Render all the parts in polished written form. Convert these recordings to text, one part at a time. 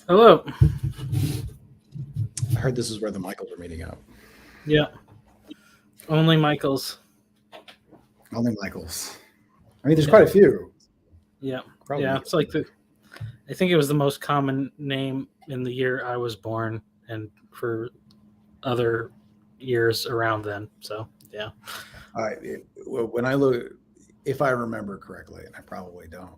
Hello. I heard this is where the Michaels are meeting up. Yeah, only Michaels. Only Michaels. I mean, there's Yeah, quite a few. yeah, Probably yeah. meet It's like the. I think it was the most common name in the year I was born, and for other years around then. So yeah, when I look, if I remember correctly, and I probably don't,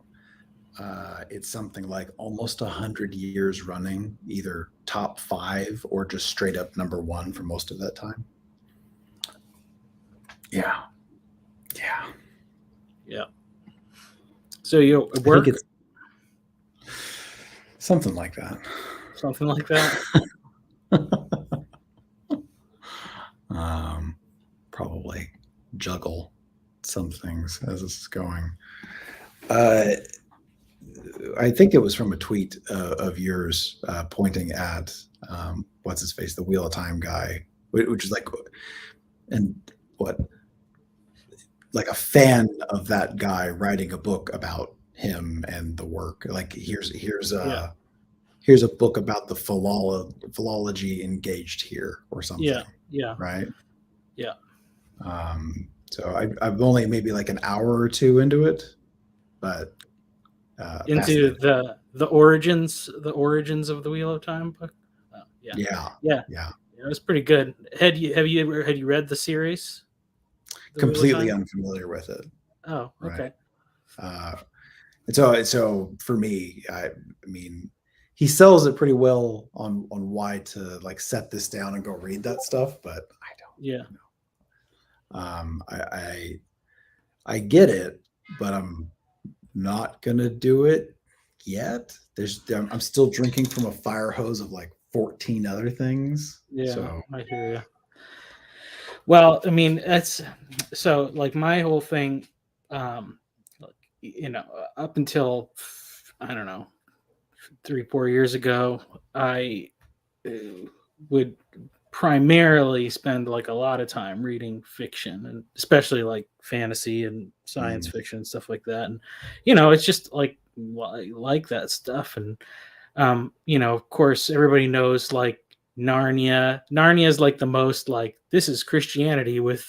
it's something like almost 100 years running, either top five or just straight up number one for most of that time. Yeah, yeah. yeah. So you I think work it's something like that. something like that. um, Probably juggle some things as this is going. Uh, I think it was from a tweet of yours pointing at what's his face, the Wheel of Time guy, which is like, and what, like a fan of that guy writing a book about him and the work. Like Yeah, here's a book about the philology engaged here or yeah, something, yeah, right? yeah. So I'm only maybe like an hour or two into it, but Into fascinating. the origins of the Wheel of Time book. Oh, yeah, Yeah, yeah. yeah. It was pretty good. Had you read the series, The Wheel of Completely Time? unfamiliar with it, Oh, right? okay. Uh, and so for me, I mean, he sells it pretty well on why to like set this down and go read that stuff, but I Yeah. don't. I get it, but I'm not gonna do it yet. I'm still drinking from a fire hose of like 14 other things. Yeah, So I hear you. Well, I mean, that's so like my whole thing, like, up until I don't know 3 4 years ago, I uh, would primarily spend like a lot of time reading fiction, and especially like fantasy and science mm, fiction and stuff like that. And it's just like that stuff. And of course, everybody knows like Narnia. Narnia is like the most like this is Christianity with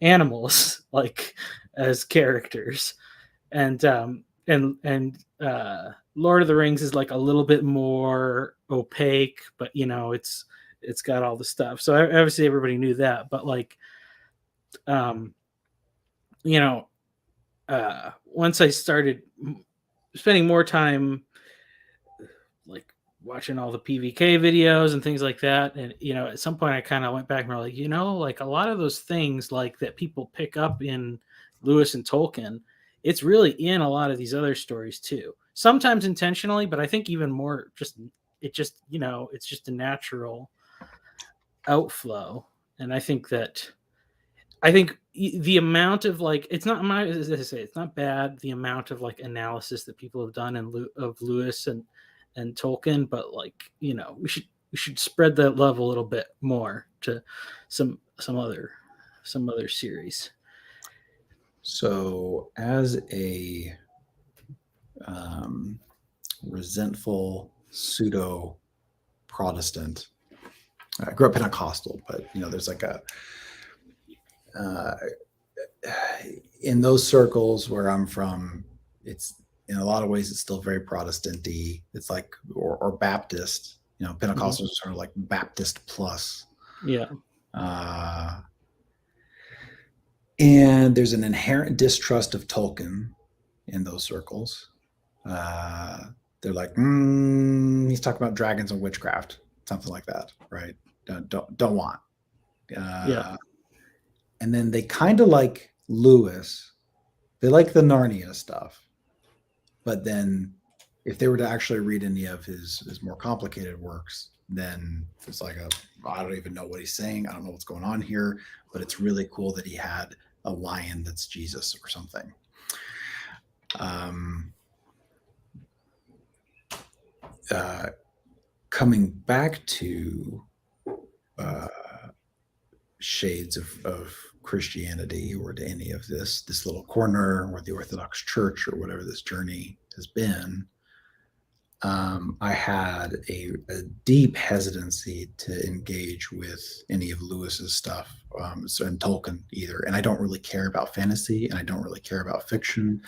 animals like as characters, and Lord of the Rings is like a little bit more opaque, but it's got all the stuff. So obviously everybody knew that, but like um, you know, once I started spending more time like watching all the PVK videos and things like that. And at some point I kind of went back and were like, like a lot of those things like that people pick up in Lewis and Tolkien, it's really in a lot of these other stories too. Sometimes intentionally, but I think even more just it's just a natural outflow. And I think the amount of like it's not my as I say it's not bad the amount of like analysis that people have done of Lewis and Tolkien, but like we should spread that love a little bit more to some some other some other series. so as a um, resentful pseudo Protestant, I grew up Pentecostal, but there's like a uh, in those circles where I'm from, it's in a lot of ways it's still very Protestanty. It's like or Baptist. Hmm. Pentecostals are sort of like Baptist plus. Yeah, Uh, and there's an inherent distrust of Tolkien in those circles. Uh, they're like, he's talking about dragons and witchcraft, something like that, right? Don't want. yeah, Uh, and then they kind of like Lewis. They like the Narnia stuff, but then if they were to actually read any of his more complicated works, then it's like I don't even know what he's saying. I don't know what's going on here, but it's really cool that he had a lion that's Jesus or something. Um, uh, Coming back to uh, shades of Christianity or to any of this little corner or the Orthodox Church or whatever this journey has been, I had a deep hesitancy to engage with any of Lewis's stuff, and Tolkien either. And I don't really care about fantasy, and I don't really care about fiction.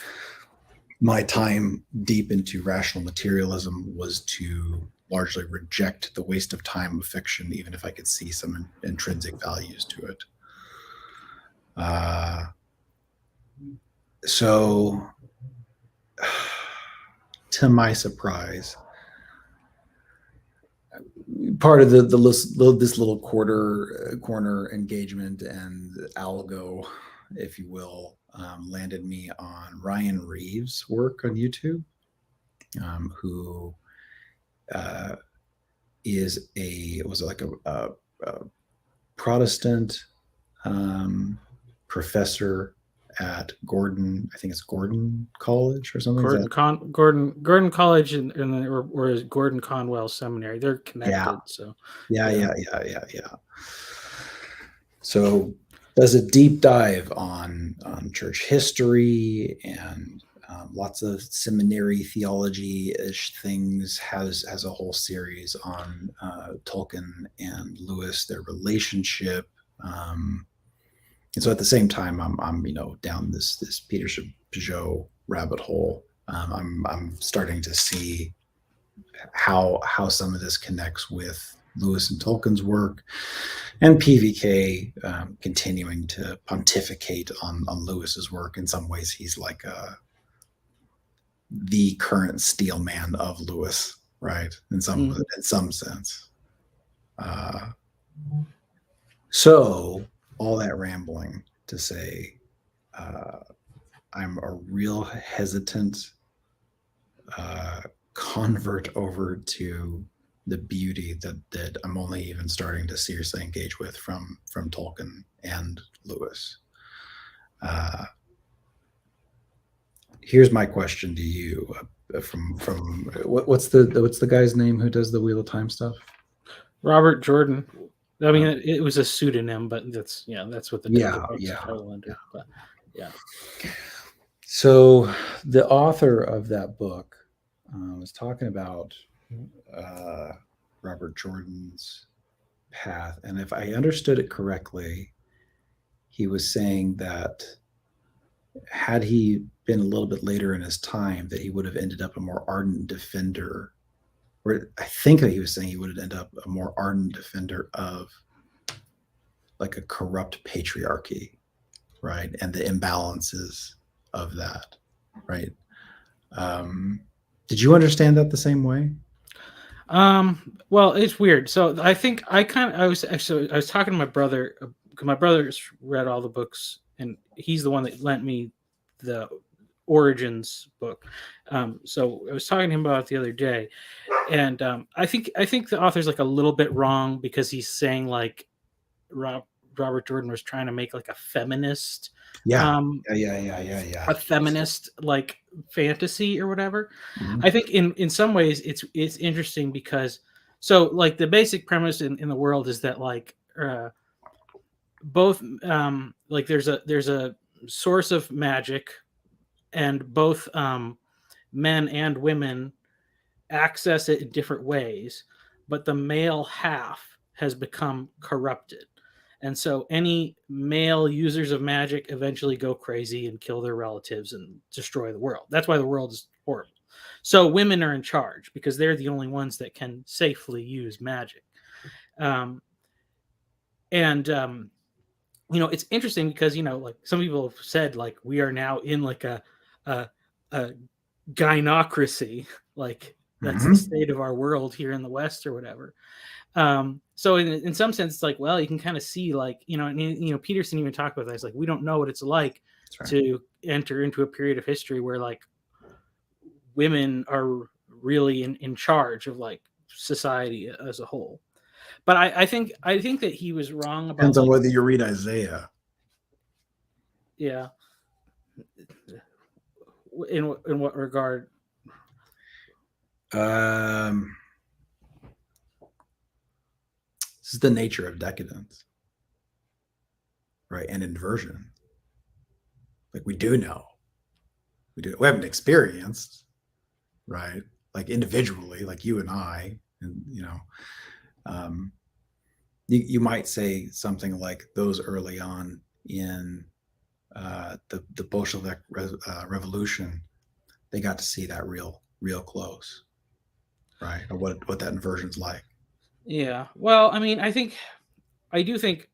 My time deep into rational materialism was to largely reject the waste of time of fiction, even if I could see some intrinsic values to it. So, to my surprise, part of this little corner engagement and algo, if you will, landed me on Ryan Reeves' work on YouTube, who was like a Protestant professor at Gordon, I think it's Gordon College or something. Gordon College or is Gordon Conwell Seminary. They're connected. So yeah. So does a deep dive on church history and lots of seminary theology-ish things. Has a whole series on Tolkien and Lewis, their relationship. And so at the same time, I'm down this Peter Peugeot rabbit hole. I'm starting to see how some of this connects with Lewis and Tolkien's work, and PVK continuing to pontificate on Lewis's work. In some ways, he's like the current steel man of Lewis, right? In some sense. So all that rambling to say, I'm a real hesitant convert over to the beauty that I'm only even starting to seriously engage with from Tolkien and Lewis. Here's my question to you: from what's the guy's name who does the Wheel of Time stuff? Robert Jordan. I mean, it was a pseudonym, but that's what the title under. But yeah. So the author of that book was talking about Robert Jordan's path, and if I understood it correctly, he was saying that had he been a little bit later in his time, that he would have ended up a more ardent defender, or I think that he was saying he would have ended up a more ardent defender of like a corrupt patriarchy, right? And the imbalances of that, right? Did you understand that the same way? Well, it's weird. So I think I was talking to my brother, because my brother's read all the books, and he's the one that lent me the Origins book. So I was talking to him about it the other day, and I think the author's like a little bit wrong, because he's saying like Robert Jordan was trying to make like a feminist, a feminist like fantasy or whatever. I think in some ways it's interesting, because so like the basic premise in the world is that like both like there's a source of magic, and both men and women access it in different ways, but the male half has become corrupted. And so any male users of magic eventually go crazy and kill their relatives and destroy the world. That's why the world is horrible. So women are in charge, because they're the only ones that can safely use magic. It's interesting because, like some people have said, like we are now in like a gynocracy, like that's the state of our world here in the West or whatever. So in some sense, it's like, well, you can kind of see like, Peterson even talked about that. It's like, we don't know what it's like to enter into a period of history where like women are really in charge of like society as a whole. But I think that he was wrong about. Depends on whether you read Isaiah. Yeah. In what regard? This is the nature of decadence, right? And inversion. Like we do know, we haven't experienced, right? like individually, like you and I, and um, you might say something like those early on in the Bolshevik revolution, they got to see that real close, right? Or what that inversion's like. Yeah. Well, I mean, I do think,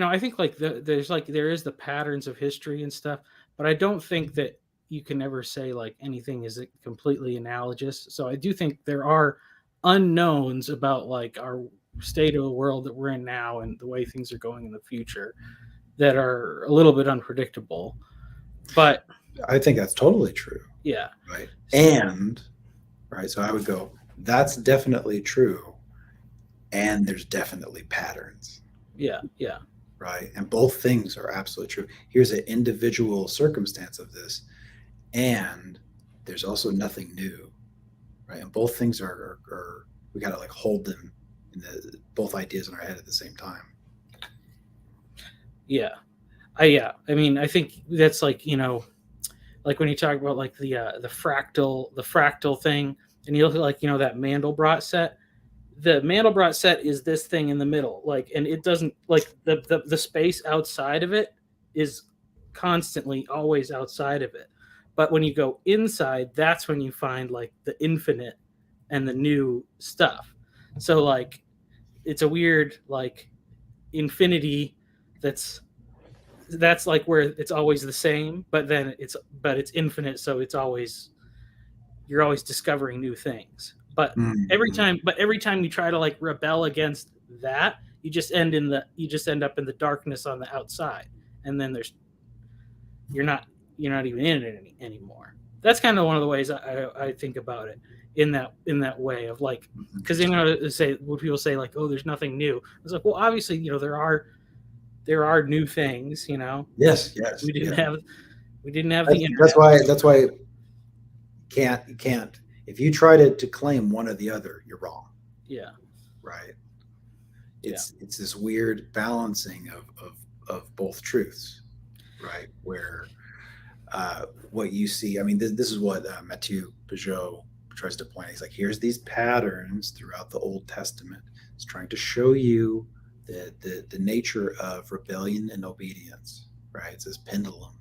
I think like there is the patterns of history and stuff, but I don't think that you can ever say like anything is completely analogous. So I do think there are unknowns about like our state of the world that we're in now and the way things are going in the future that are a little bit unpredictable. But I think that's totally true. yeah. Right. And right, so I would go, that's definitely true. And there's definitely patterns. Yeah. Yeah. Right. And both things are absolutely true. Here's an individual circumstance of this. And there's also nothing new. Right. And both things are we got to like hold them in both ideas in our head at the same time. Yeah. I mean, I think that's like, like when you talk about like the fractal thing, and you look at like that Mandelbrot set. The Mandelbrot set is this thing in the middle, like, and it doesn't like the space outside of it is constantly always outside of it. But when you go inside, that's when you find like the infinite and the new stuff. So like it's a weird like infinity that's like where it's always the same, but then it's infinite, so you're always discovering new things. But every time you try to like rebel against that, you just end up in the darkness on the outside, and then you're not even in it anymore. That's kind of one of the ways I think about it in that way of like, because say when people say like, oh, there's nothing new, it's like, well, obviously there are new things, Yes. we didn't have the internet. That's why you can't if you try to claim one or the other, you're wrong. Yeah. Right. It's this weird balancing of both truths, right? Where what you see, I mean, this is what Mathieu Peugeot tries to point. He's like, here's these patterns throughout the Old Testament. It's trying to show you the nature of rebellion and obedience, right? It's this pendulum,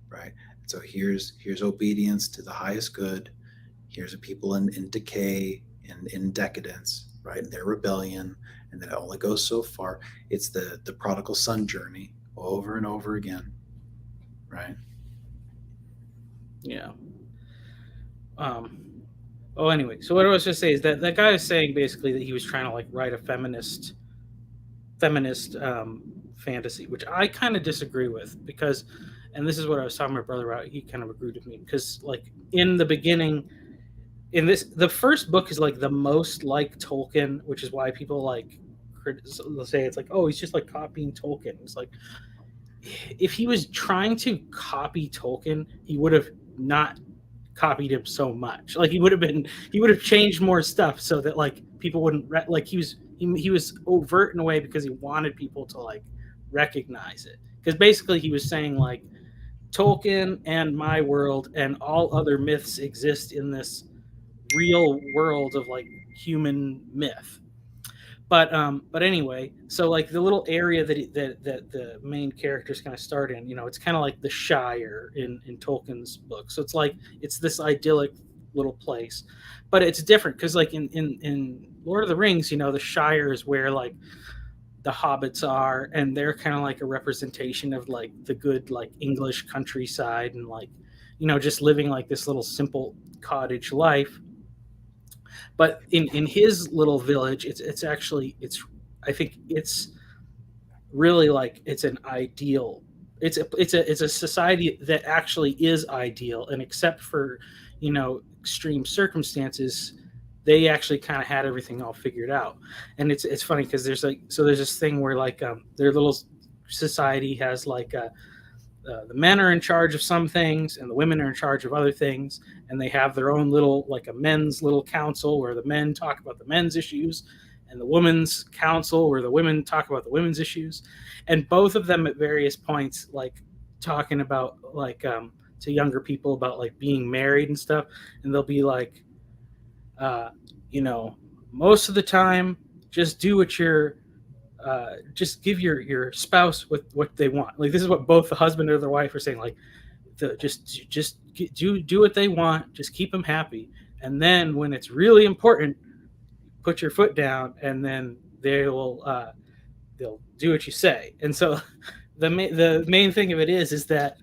right? So here's obedience to the highest good. Here's a people in decay and in decadence, right? And their rebellion, and then it only goes so far. It's the prodigal son journey over and over again, right? Yeah. Oh, anyway, so what I was just say is that guy is saying basically that he was trying to like write a feminist fantasy, which I kind of disagree with, because, and this is what I was talking to my brother about. He kind of agreed with me because, like, in the beginning, the first book is like the most like Tolkien, which is why people like they'll say it's like, oh, he's just like copying Tolkien. It's like, if he was trying to copy Tolkien, he would have not copied him so much. Like he would have changed more stuff so that like people wouldn't like he was overt in a way because he wanted people to like recognize it. Because basically he was saying like Tolkien and my world and all other myths exist in this real world of like human myth. But anyway, so like the little area that the main characters kind of start in, it's kind of like the Shire in Tolkien's book. So it's like it's this idyllic little place, but it's different because like in Lord of the Rings, the Shire is where like the hobbits are, and they're kind of like a representation of like the good like English countryside and like just living like this little simple cottage life. But in his little village, I think it's really like it's an ideal. It's a society that actually is ideal, and except for extreme circumstances, they actually kind of had everything all figured out. And it's funny because there's this thing where like their little society has like the men are in charge of some things and the women are in charge of other things, and they have their own little like a men's little council where the men talk about the men's issues, and the women's council where the women talk about the women's issues, and both of them at various points like talking about like to younger people about like being married and stuff, and they'll be like, uh, you know, most of the time, just do what you're, just give your spouse what they want. Like this is what both the husband or the wife are saying. Like, just do what they want. Just keep them happy, and then when it's really important, put your foot down, and then they'll do what you say. And so the main thing of it is that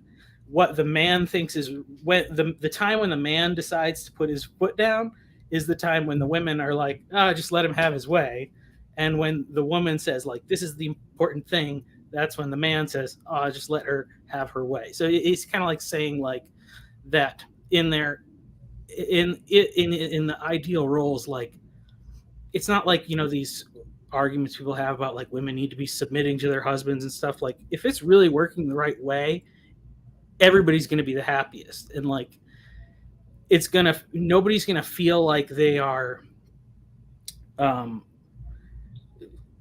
what the man thinks is when the time when the man decides to put his foot down is the time when the women are like, just let him have his way. And when the woman says like, this is the important thing, that's when the man says, just let her have her way. So it's kind of like saying like that in their in the ideal roles, like it's not like, these arguments people have about like women need to be submitting to their husbands and stuff. Like if it's really working the right way, everybody's going to be the happiest. And like nobody's going to feel like they are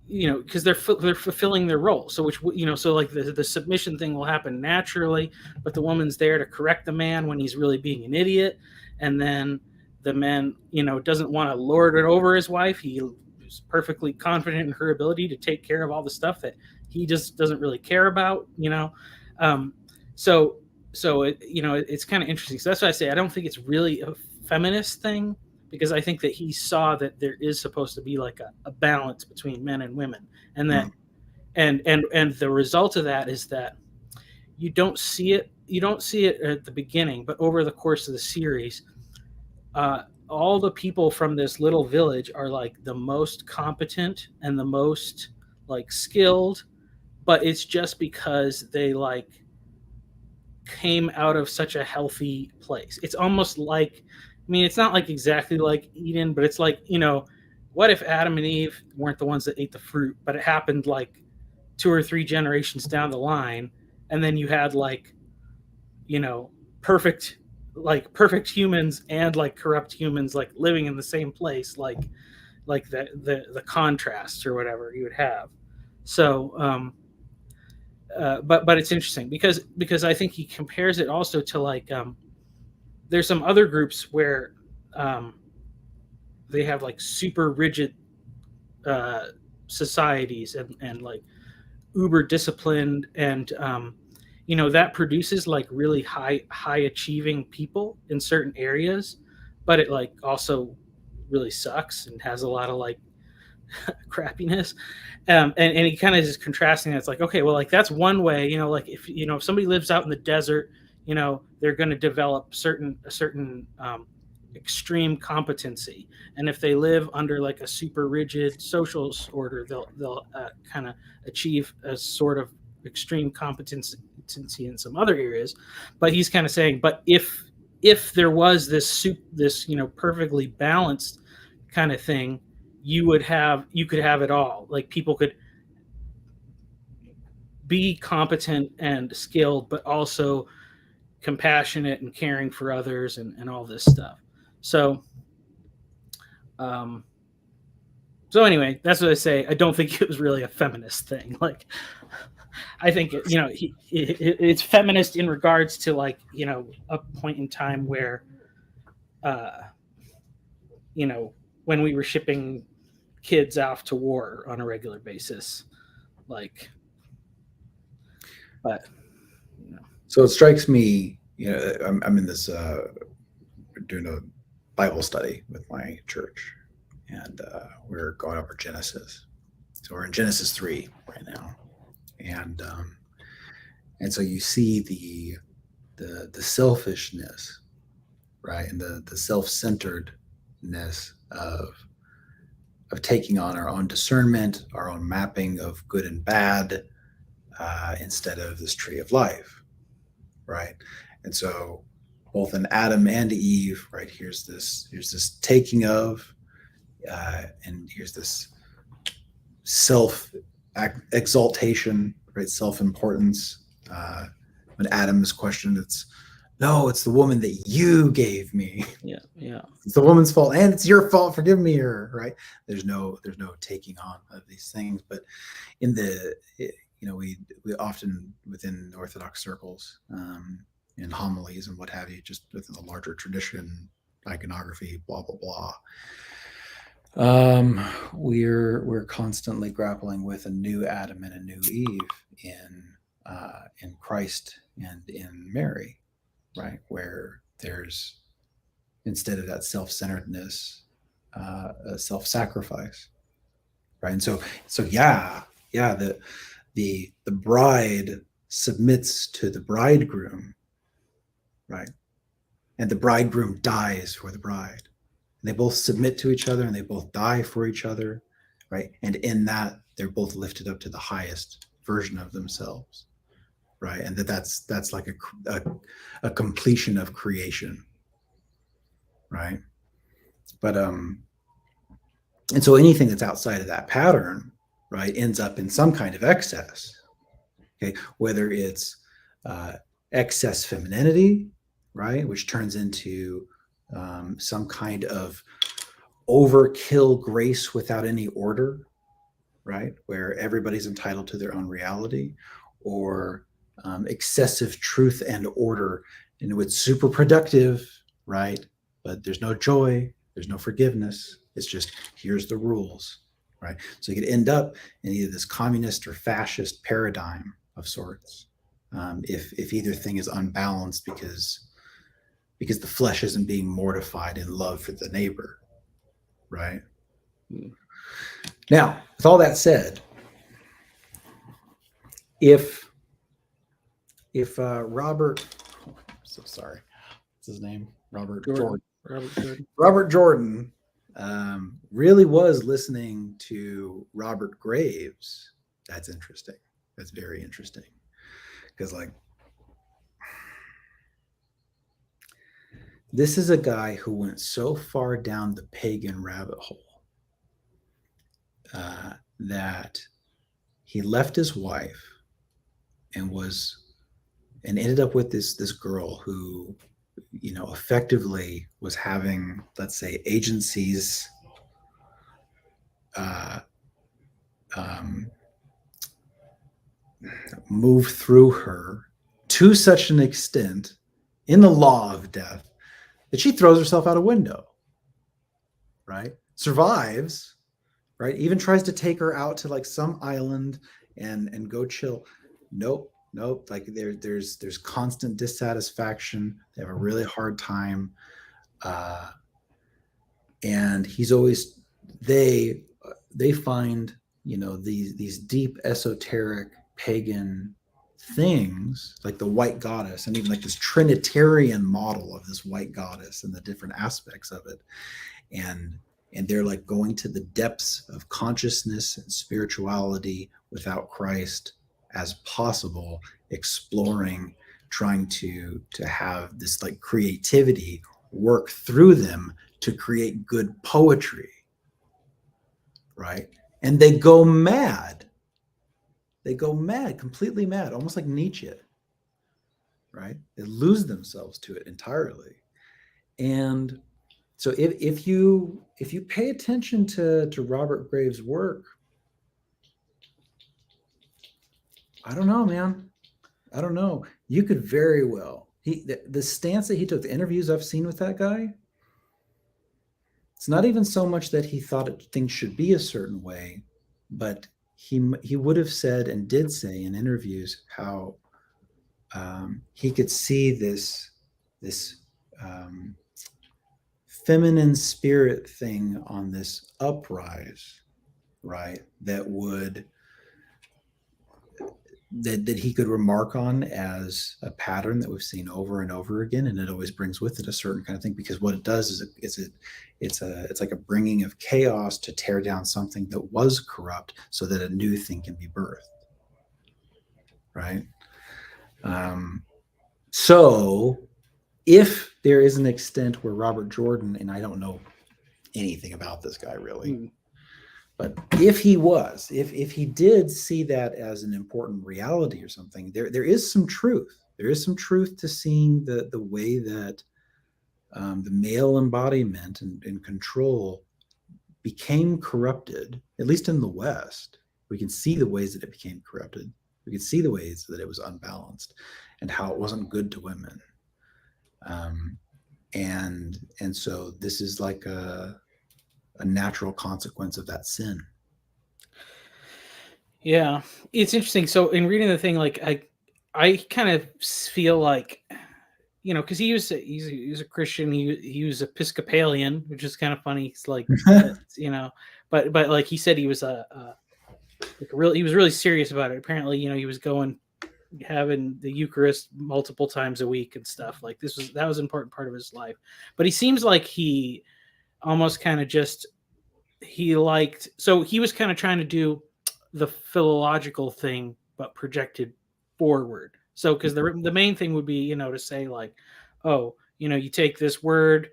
because they're fulfilling their role. So so like the submission thing will happen naturally, but the woman's there to correct the man when he's really being an idiot. And then the man doesn't want to lord it over his wife. He is perfectly confident in her ability to take care of all the stuff that he just doesn't really care about. So it's kind of interesting. So that's why I say I don't think it's really a feminist thing, because I think that he saw that there is supposed to be like a balance between men and women, and that and the result of that is that you don't see it at the beginning, but over the course of the series, all the people from this little village are like the most competent and the most like skilled, but it's just because they like came out of such a healthy place. It's almost like, it's not like exactly like Eden, but it's like, what if Adam and Eve weren't the ones that ate the fruit, but it happened like 2 or 3 generations down the line, and then you had like, perfect humans and like corrupt humans like living in the same place, like the contrasts or whatever you would have. So but it's interesting because I think he compares it also to like there's some other groups where they have like super rigid societies and like uber disciplined, and that produces like really high achieving people in certain areas, but it like also really sucks and has a lot of like crappiness. And he kind of is contrasting that. It's like, okay, well, like that's one way, like if somebody lives out in the desert, they're going to develop a certain extreme competency, and if they live under like a super rigid social order, they'll kind of achieve a sort of extreme competency in some other areas. But he's kind of saying, but if there was this perfectly balanced kind of thing, you could have it all. Like people could be competent and skilled, but also compassionate and caring for others and all this stuff. So anyway, that's what I say. I don't think it was really a feminist thing. Like, I think it's feminist in regards to like a point in time where when we were shipping kids off to war on a regular basis, like, but so it strikes me, I'm in this doing a Bible study with my church, and we're going over Genesis. So we're in Genesis 3 right now, and so you see the selfishness, right, and the self-centeredness of taking on our own discernment, our own mapping of good and bad, instead of this tree of life, right? And so both in Adam and Eve, right, here's this taking of, and here's this self exaltation, right, self-importance. When Adam is questioned, it's the woman that you gave me. Yeah. It's the woman's fault, and it's your fault for giving me her, right? There's no taking on of these things. But in the we often within Orthodox circles in homilies and what have you, just within the larger tradition, iconography, blah blah blah. We're constantly grappling with a new Adam and a new Eve in Christ and in Mary, right? Where there's, instead of that self-centeredness, a self-sacrifice, right? And so yeah, the bride submits to the bridegroom, right? And the bridegroom dies for the bride. And they both submit to each other and they both die for each other, right? And in that, they're both lifted up to the highest version of themselves, right? And that's like a completion of creation, right? But and so anything that's outside of that pattern, right, ends up in some kind of excess. Okay, whether it's excess femininity, right, which turns into some kind of overkill grace without any order, right, where everybody's entitled to their own reality, or excessive truth and order, and it's super productive, right, but there's no joy, there's no forgiveness. It's just, here's the rules, right? So you could end up in either this communist or fascist paradigm of sorts, if either thing is unbalanced, because the flesh isn't being mortified in love for the neighbor, right? Now, with all that said, if Robert, I'm so sorry, what's his name? Robert Jordan really was listening to Robert Graves, that's interesting. That's very interesting, because like, this is a guy who went so far down the pagan rabbit hole that he left his wife and ended up with this girl who, you know, effectively was having, let's say, agencies move through her to such an extent in the law of death that she throws herself out a window, right? Survives, right? Even tries to take her out to like some island and go chill. Nope. Like there's constant dissatisfaction. They have a really hard time. And he's always, they find, you know, these deep esoteric pagan things like the white goddess, and even like this Trinitarian model of this white goddess and the different aspects of it. And they're like going to the depths of consciousness and spirituality without Christ as possible, exploring, trying to have this like creativity work through them to create good poetry, right? And they go mad. They go mad, completely mad, almost like Nietzsche, right? They lose themselves to it entirely. And so if you pay attention to Robert Graves' work, I don't know, man. I don't know. You could very well, the stance that he took, the interviews I've seen with that guy, it's not even so much that he thought things should be a certain way, but he would have said and did say in interviews how he could see this feminine spirit thing on this uprise, right? That he could remark on as a pattern that we've seen over and over again, and it always brings with it a certain kind of thing, because what it does is it's like a bringing of chaos to tear down something that was corrupt so that a new thing can be birthed, right? So if there is an extent where Robert Jordan, and I don't know anything about this guy really, but if he did see that as an important reality or something, there is some truth. There is some truth to seeing the way that the male embodiment and control became corrupted, at least in the West. We can see the ways that it became corrupted. We could see the ways that it was unbalanced and how it wasn't good to women. And so this is like a natural consequence of that sin. Yeah, it's interesting. So in reading the thing, like I kind of feel like, you know, because he's a Christian. He was Episcopalian, which is kind of funny. It's like, you know, but like he said, he was he was really serious about it. Apparently, you know, he was having the Eucharist multiple times a week and stuff. Like that was an important part of his life. But he seems like he almost kind of just he was kind of trying to do the philological thing, but projected forward. So because the main thing would be, you know, to say like, oh, you know, you take this word,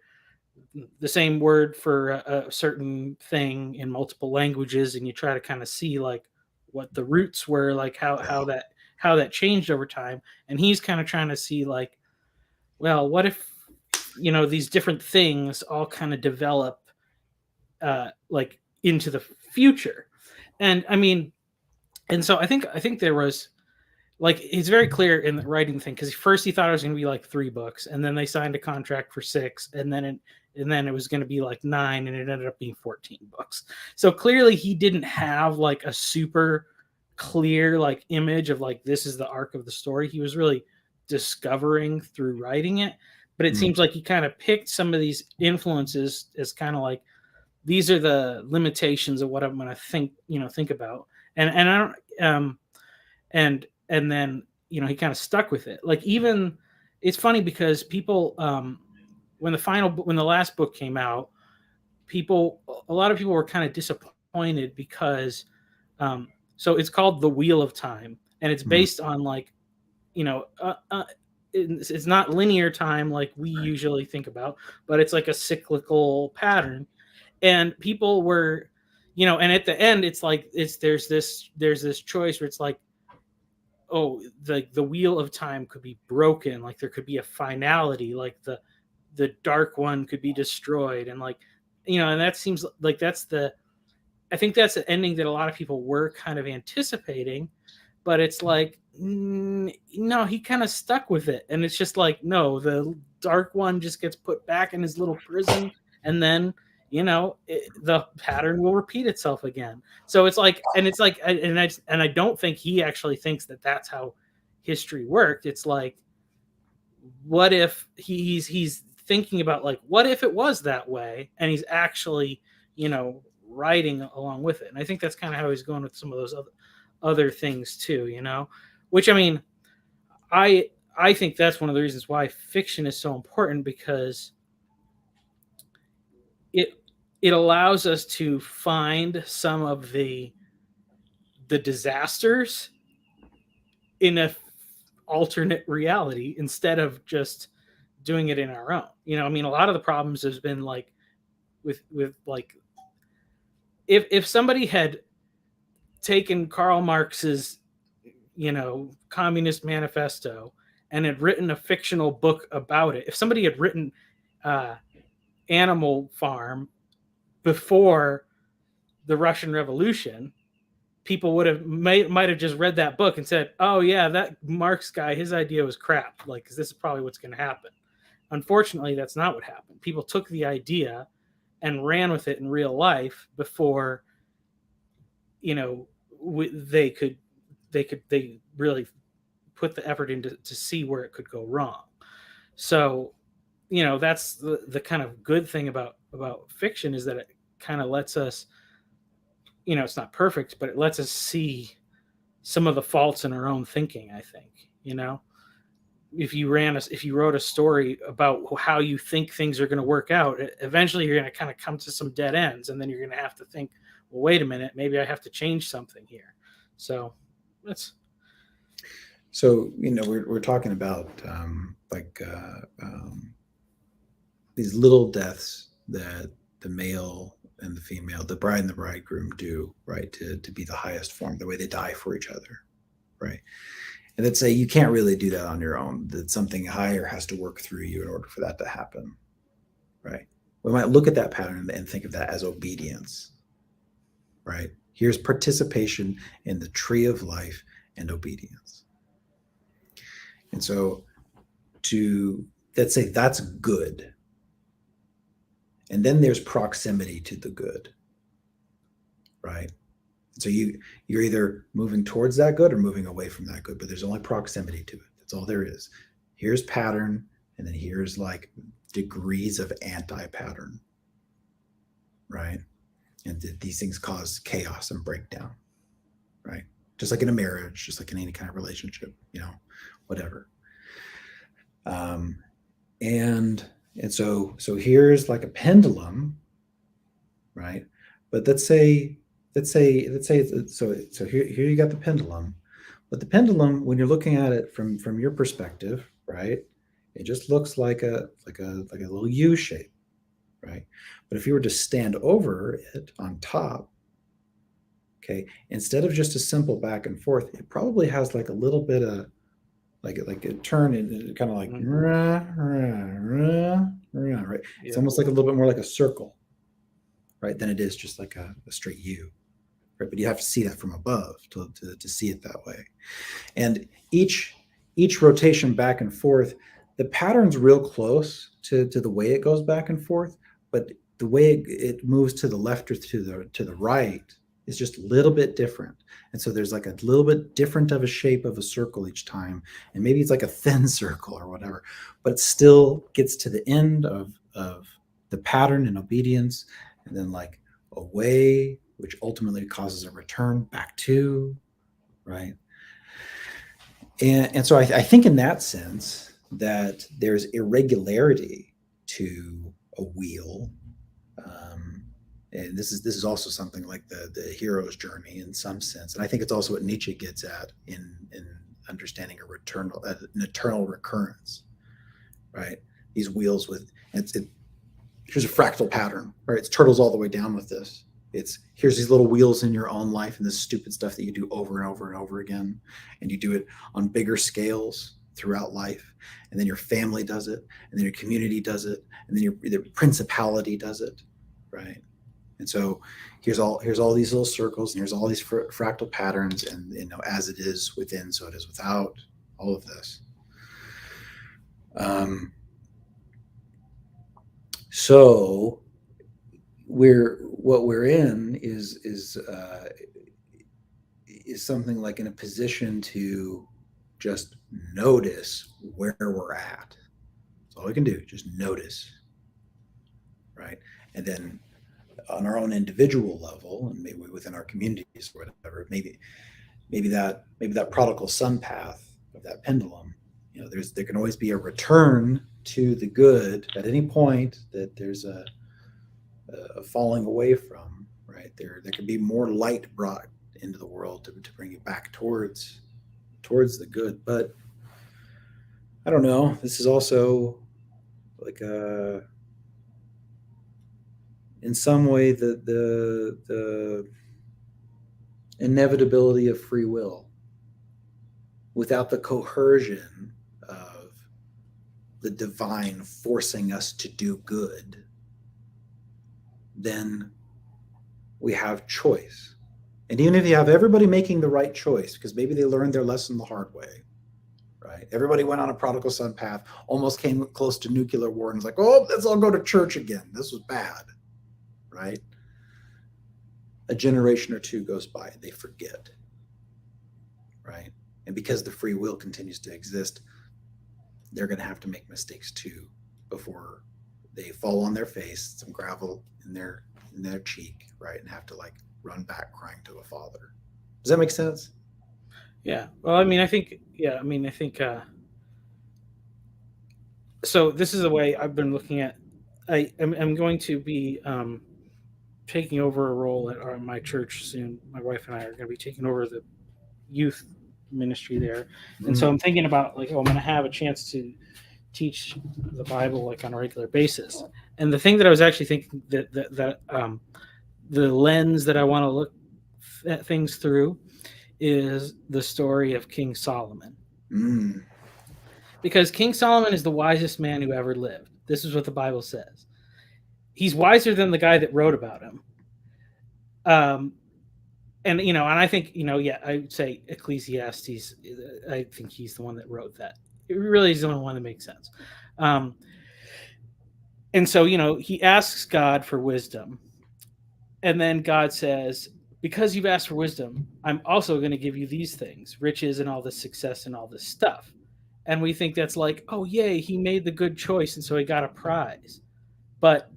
the same word for a certain thing in multiple languages, and you try to kind of see like what the roots were, like how that changed over time. And he's kind of trying to see like, well, what if, you know, these different things all kind of develop like into the future. And I mean, and so I think there was like, it's very clear in the writing thing, because first he thought it was going to be like 3 books, and then they signed a contract for 6, and then it was going to be like 9, and it ended up being 14 books. So clearly he didn't have like a super clear like image of like, this is the arc of the story. He was really discovering through writing it. But it seems like he kind of picked some of these influences as kind of like, these are the limitations of what I'm going to think about. And I don't, and then, you know, he kind of stuck with it. Like, even it's funny because people, when the last book came out, a lot of people were kind of disappointed because, so it's called The Wheel of Time, and it's based on like, you know, it's not linear time like we usually think about, but it's like a cyclical pattern. And people were, you know, and at the end it's like, there's this choice where it's like, oh, the wheel of time could be broken, like there could be a finality, like the dark one could be destroyed, and like, you know, and that seems like I think that's the ending that a lot of people were kind of anticipating. But it's like, no, he kind of stuck with it, and it's just like, no, the dark one just gets put back in his little prison, and then, you know, the pattern will repeat itself again. So it's like, and I don't think he actually thinks that that's how history worked. It's like, what if he's thinking about like, what if it was that way, and he's actually, you know, writing along with it. And I think that's kind of how he's going with some of those other things too, you know, which, I mean, I think that's one of the reasons why fiction is so important, because it allows us to find some of the disasters in a alternate reality instead of just doing it in our own. You know, I mean, a lot of the problems has been like with like, if somebody had taken Karl Marx's, you know, Communist Manifesto and had written a fictional book about it, if somebody had written Animal Farm before the Russian Revolution, people might have just read that book and said, oh yeah, that Marx guy, his idea was crap, like, because this is probably what's going to happen. Unfortunately, that's not what happened. People took the idea and ran with it in real life before, you know, they really put the effort into to see where it could go wrong. So, you know, that's the kind of good thing about fiction, is that it kind of lets us, you know, it's not perfect, but it lets us see some of the faults in our own thinking. I think, you know, if you wrote a story about how you think things are going to work out, eventually you're going to kind of come to some dead ends, and then you're going to have to think, well, wait a minute, maybe I have to change something here. So that's. So, you know, we're talking about these little deaths that the male and the female, the bride and the bridegroom do, right, to be the highest form, the way they die for each other, right? And that say you can't really do that on your own, that something higher has to work through you in order for that to happen, right? We might look at that pattern and think of that as obedience, right? Here's participation in the tree of life, and obedience. And so let's say that's good. And then there's proximity to the good, right? So you're either moving towards that good or moving away from that good, but there's only proximity to it. That's all there is. Here's pattern, and then here's like degrees of anti-pattern, right? And these things cause chaos and breakdown, right? Just like in a marriage, just like in any kind of relationship, whatever. And so here's like a pendulum, right? But let's say so here you got the pendulum, but the pendulum, when you're looking at it from your perspective, right, it just looks like a little U shape, right? But if you were to stand over it on top, okay, instead of just a simple back and forth, it probably has like a little bit of like a turn and kind of like right. Yeah. It's almost like a little bit more like a circle, right, than it is just like a straight U. Right, but you have to see that from above to see it that way. And each rotation back and forth, the pattern's real close to the way it goes back and forth, but the way it moves to the left or to the right is just a little bit different. And so there's like a little bit different of a shape of a circle each time, and maybe it's like a thin circle or whatever, but it still gets to the end of the pattern and obedience, and then like away, which ultimately causes a return back to, right? And so I think in that sense that there's irregularity to a wheel. And this is also something like the hero's journey in some sense. And I think it's also what Nietzsche gets at in understanding an eternal recurrence, right? These wheels with, here's a fractal pattern, right? It's turtles all the way down with this. Here's these little wheels in your own life and this stupid stuff that you do over and over and over again. And you do it on bigger scales throughout life. And then your family does it. And then your community does it. And then your principality does it, right? And so here's all these little circles, and here's all these fractal patterns. And, as it is within, so it is without, all of this. So what we're in is something like in a position to just notice where we're at. That's all we can do, just notice, right? And then on our own individual level, and maybe within our communities or whatever, maybe that prodigal son path of that pendulum, there can always be a return to the good at any point that there's a falling away from, right? There can be more light brought into the world to bring you back towards the good. But I don't know, this is also like in some way the inevitability of free will without the coercion of the divine forcing us to do good. Then we have choice. And even if you have everybody making the right choice, because maybe they learned their lesson the hard way, right? Everybody went on a prodigal son path, almost came close to nuclear war, and was like, oh, let's all go to church again. This was bad, right? A generation or two goes by, they forget, right? And because the free will continues to exist, they're going to have to make mistakes too before they fall on their face, some gravel in their cheek, right, and have to like run back crying to a father. Does that make sense? Yeah. Well, I think so this is the way I've been looking at. I'm going to be taking over a role at my church soon. My wife and I are going to be taking over the youth ministry there, and so I'm thinking about like, I'm going to have a chance to teach the Bible like on a regular basis. And the thing that I was actually thinking that the lens that I want to look at things through is the story of King Solomon. Because King Solomon is the wisest man who ever lived. This is what the Bible says. He's wiser than the guy that wrote about him. and and I think yeah, I would say Ecclesiastes. I think he's the one that wrote that. It really is the only one that makes sense. Um, and so he asks God for wisdom, and then God says, "Because you've asked for wisdom, I'm also going to give you these things, riches and all this success and all this stuff." And we think that's like, oh yay, he made the good choice, and so he got a prize. But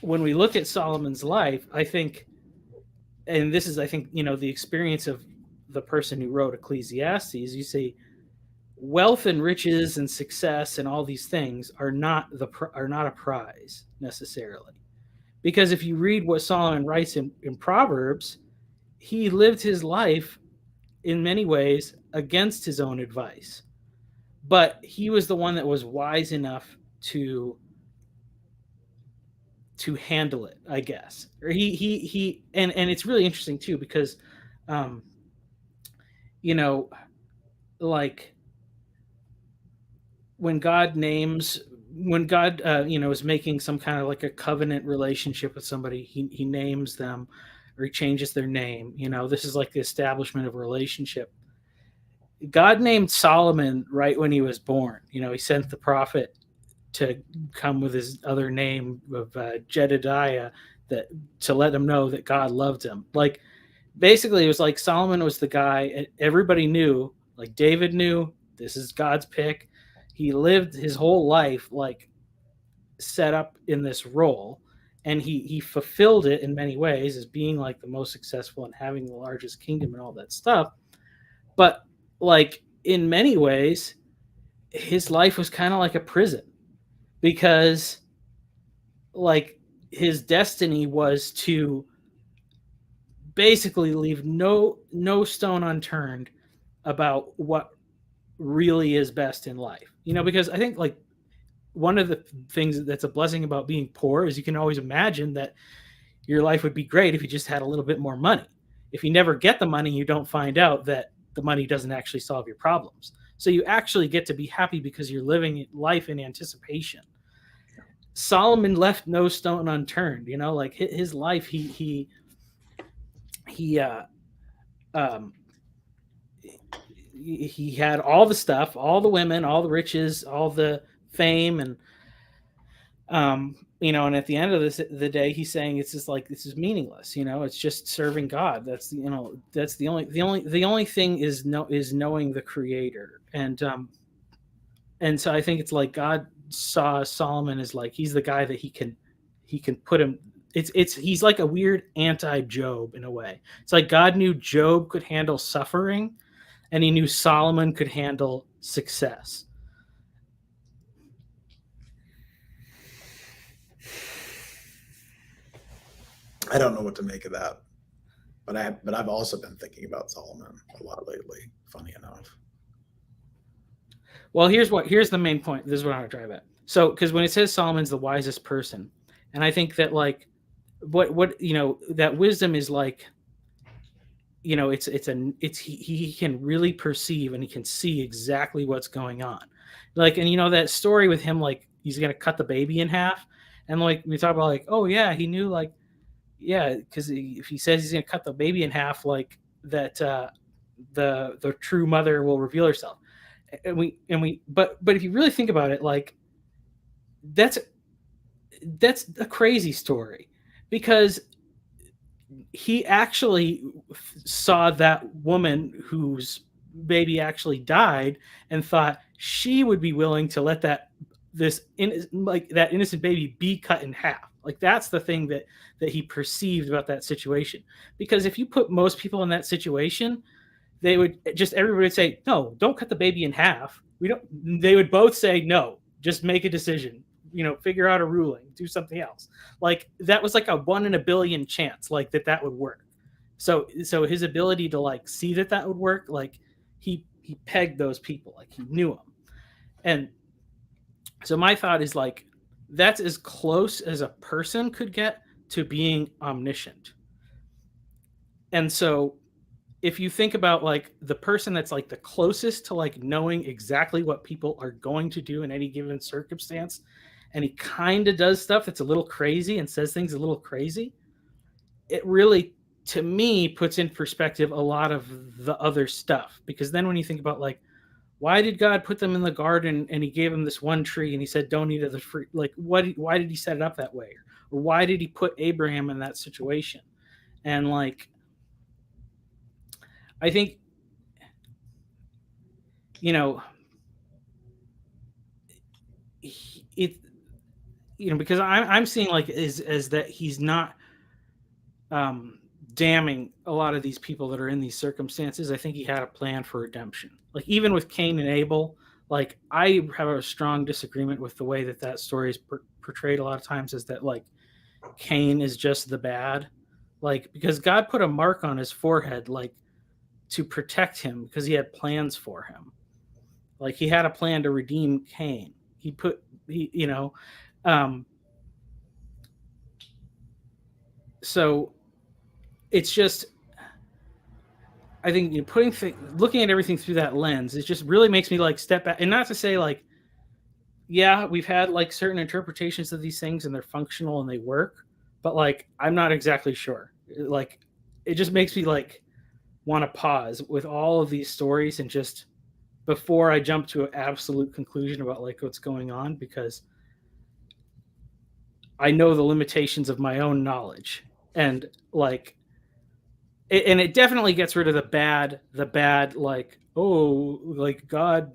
when we look at Solomon's life, I think, and this is, I think, the experience of the person who wrote Ecclesiastes, you see, wealth and riches and success and all these things are not a prize necessarily, because if you read what Solomon writes in Proverbs, he lived his life in many ways against his own advice, but he was the one that was wise enough to handle it, I guess. Or he and it's really interesting too, because um you know like when God is making some kind of like a covenant relationship with somebody, he names them, or he changes their name. This is like the establishment of a relationship. God named Solomon right when he was born. He sent the prophet to come with his other name of Jedediah, that to let him know that God loved him. Like, basically, it was like Solomon was the guy everybody knew. Like, David knew this is God's pick. He lived his whole life like set up in this role, and he fulfilled it in many ways as being like the most successful and having the largest kingdom and all that stuff. But like in many ways, his life was kind of like a prison, because like his destiny was to basically leave no stone unturned about what really is best in life. Because I think like one of the things that's a blessing about being poor is you can always imagine that your life would be great if you just had a little bit more money. If you never get the money, you don't find out that the money doesn't actually solve your problems. So you actually get to be happy because you're living life in anticipation. Solomon left no stone unturned. Like his life, he um, he had all the stuff, all the women, all the riches, all the fame, and and at the end of the day, he's saying it's just like, this is meaningless. It's just serving God. That's the only thing is knowing the Creator. And so I think it's like God saw Solomon as like, he's the guy that he can put him. He's like a weird anti-Job in a way. It's like God knew Job could handle suffering, and he knew Solomon could handle success. I don't know what to make of that, but I've also been thinking about Solomon a lot lately. Funny enough. Well, here's the main point. This is what I want to drive at. So, because when it says Solomon's the wisest person, and I think that like what that wisdom is like, he can really perceive, and he can see exactly what's going on. Like, and that story with him, like he's gonna cut the baby in half, and like we talk about like, oh yeah, he knew, like, yeah, because if he says he's gonna cut the baby in half, like that, the true mother will reveal herself. But if you really think about it, like that's a crazy story, because he actually saw that woman whose baby actually died and thought she would be willing to let that innocent baby be cut in half. Like, that's the thing that he perceived about that situation. Because if you put most people in that situation, everybody would say, no, don't cut the baby in half. They would both say, no, just make a decision, figure out a ruling, do something else. Like, that was like a 1 in a billion chance, like that would work. So his ability to like see that would work, like he pegged those people, like he knew them. And so my thought is like, that's as close as a person could get to being omniscient. And so if you think about like the person that's like the closest to like knowing exactly what people are going to do in any given circumstance, and he kind of does stuff that's a little crazy and says things a little crazy, it really to me puts in perspective a lot of the other stuff, because then when you think about like, why did God put them in the garden and he gave them this one tree and he said don't eat of the fruit, like why did he set it up that way, or why did he put Abraham in that situation? And like, I think, you know, it, you know, because I'm seeing like is that he's not um damning a lot of these people that are in these circumstances. I think he had a plan for redemption. Like even with Cain and Abel, like I have a strong disagreement with the way that that story is portrayed a lot of times, is that like Cain is just the bad, like because God put a mark on his forehead like to protect him because he had plans for him. Like he had a plan to redeem Cain. He you know, um so it's just, I think, you know, looking at everything through that lens, it just really makes me like step back, and not to say like, yeah, we've had like certain interpretations of these things and they're functional and they work, but like I'm not exactly sure. Like it just makes me like want to pause with all of these stories and just before I jump to an absolute conclusion about like what's going on, because I know the limitations of my own knowledge, and like and it definitely gets rid of the bad like, oh, like God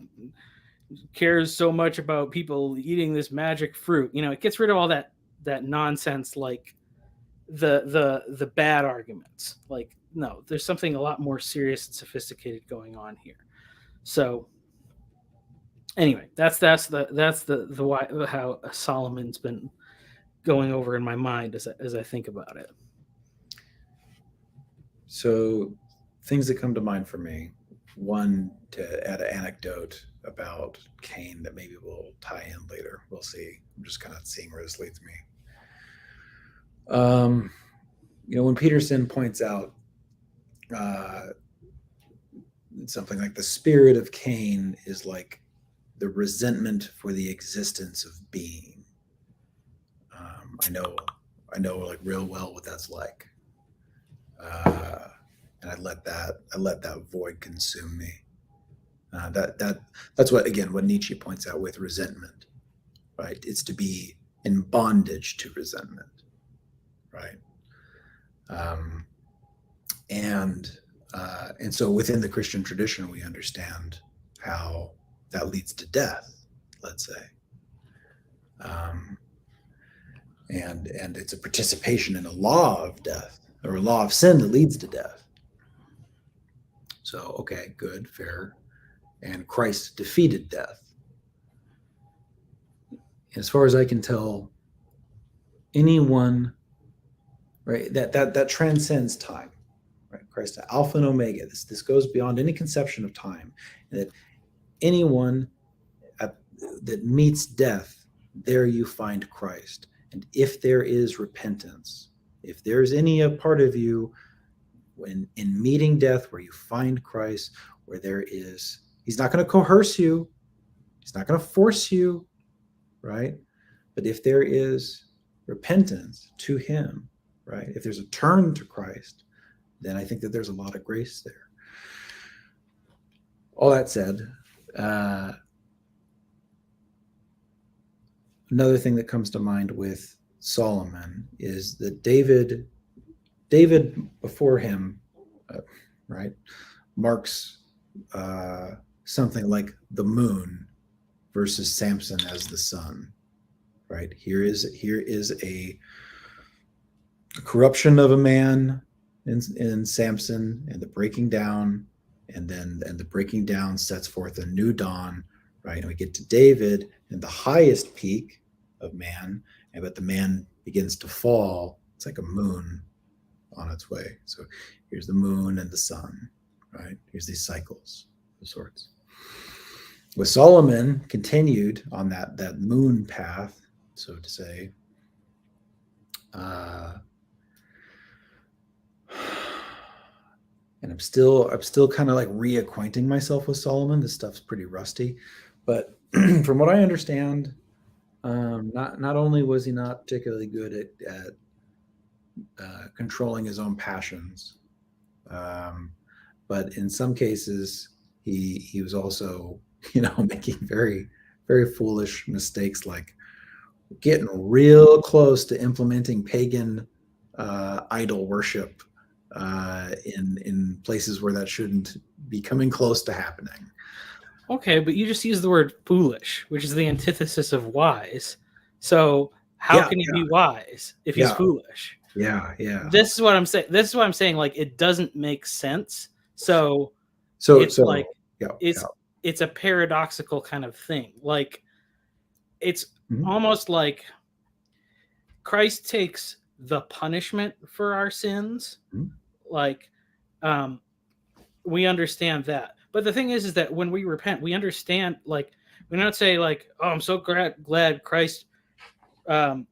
cares so much about people eating this magic fruit, you know, it gets rid of all that nonsense, like the bad arguments. Like no, there's something a lot more serious and sophisticated going on here. So anyway, that's the why, how Solomon's been going over in my mind as I think about it. So things that come to mind for me, one, to add an anecdote about Cain that maybe will tie in later. We'll see. I'm just kind of seeing where this leads me. You know, when Peterson points out something like the spirit of Cain is like the resentment for the existence of being. I know like real well what that's like. And I let that void consume me. That's what Nietzsche points out with resentment, right? It's to be in bondage to resentment, right? And so within the Christian tradition, we understand how that leads to death, let's say, and it's a participation in a law of death or a law of sin that leads to death. So, okay, good, fair. And Christ defeated death. As far as I can tell, anyone, right, that transcends time, right? Christ, Alpha and Omega. This goes beyond any conception of time. And that anyone that meets death, there you find Christ. And if there is repentance, if there's any part of you when in meeting death where you find Christ, where there is, he's not going to coerce you, he's not going to force you, right? But if there is repentance to him, right? If there's a turn to Christ, then I think that there's a lot of grace there. All that said, another thing that comes to mind with Solomon is that David before him, right, marks something like the moon versus Samson as the sun, right? Here is a corruption of a man in Samson and the breaking down, and the breaking down sets forth a new dawn, right? And we get to David and the highest peak of man, but the man begins to fall. It's like a moon on its way. So here's the moon and the sun, right? Here's these cycles of sorts. With Solomon continued on that moon path, so to say, and I'm still kind of like reacquainting myself with Solomon. This stuff's pretty rusty, but from what I understand, not only was he not particularly good at controlling his own passions. But in some cases, he was also, making very, very foolish mistakes, like getting real close to implementing pagan idol worship in places where that shouldn't be coming close to happening. Okay, but you just used the word foolish, which is the antithesis of wise. So how Yeah, can he yeah, be wise if he's yeah, foolish? yeah, yeah. This is what I'm saying. This is what I'm saying. Like, it doesn't make sense. So So, it's like yeah, it's yeah. it's a paradoxical kind of thing. Like, it's Mhm. almost like Christ takes the punishment for our sins. Mhm. Like, um, we understand that. But the thing is that when we repent, we understand. Like, we don't say like, "Oh, I'm so glad Christ, I'm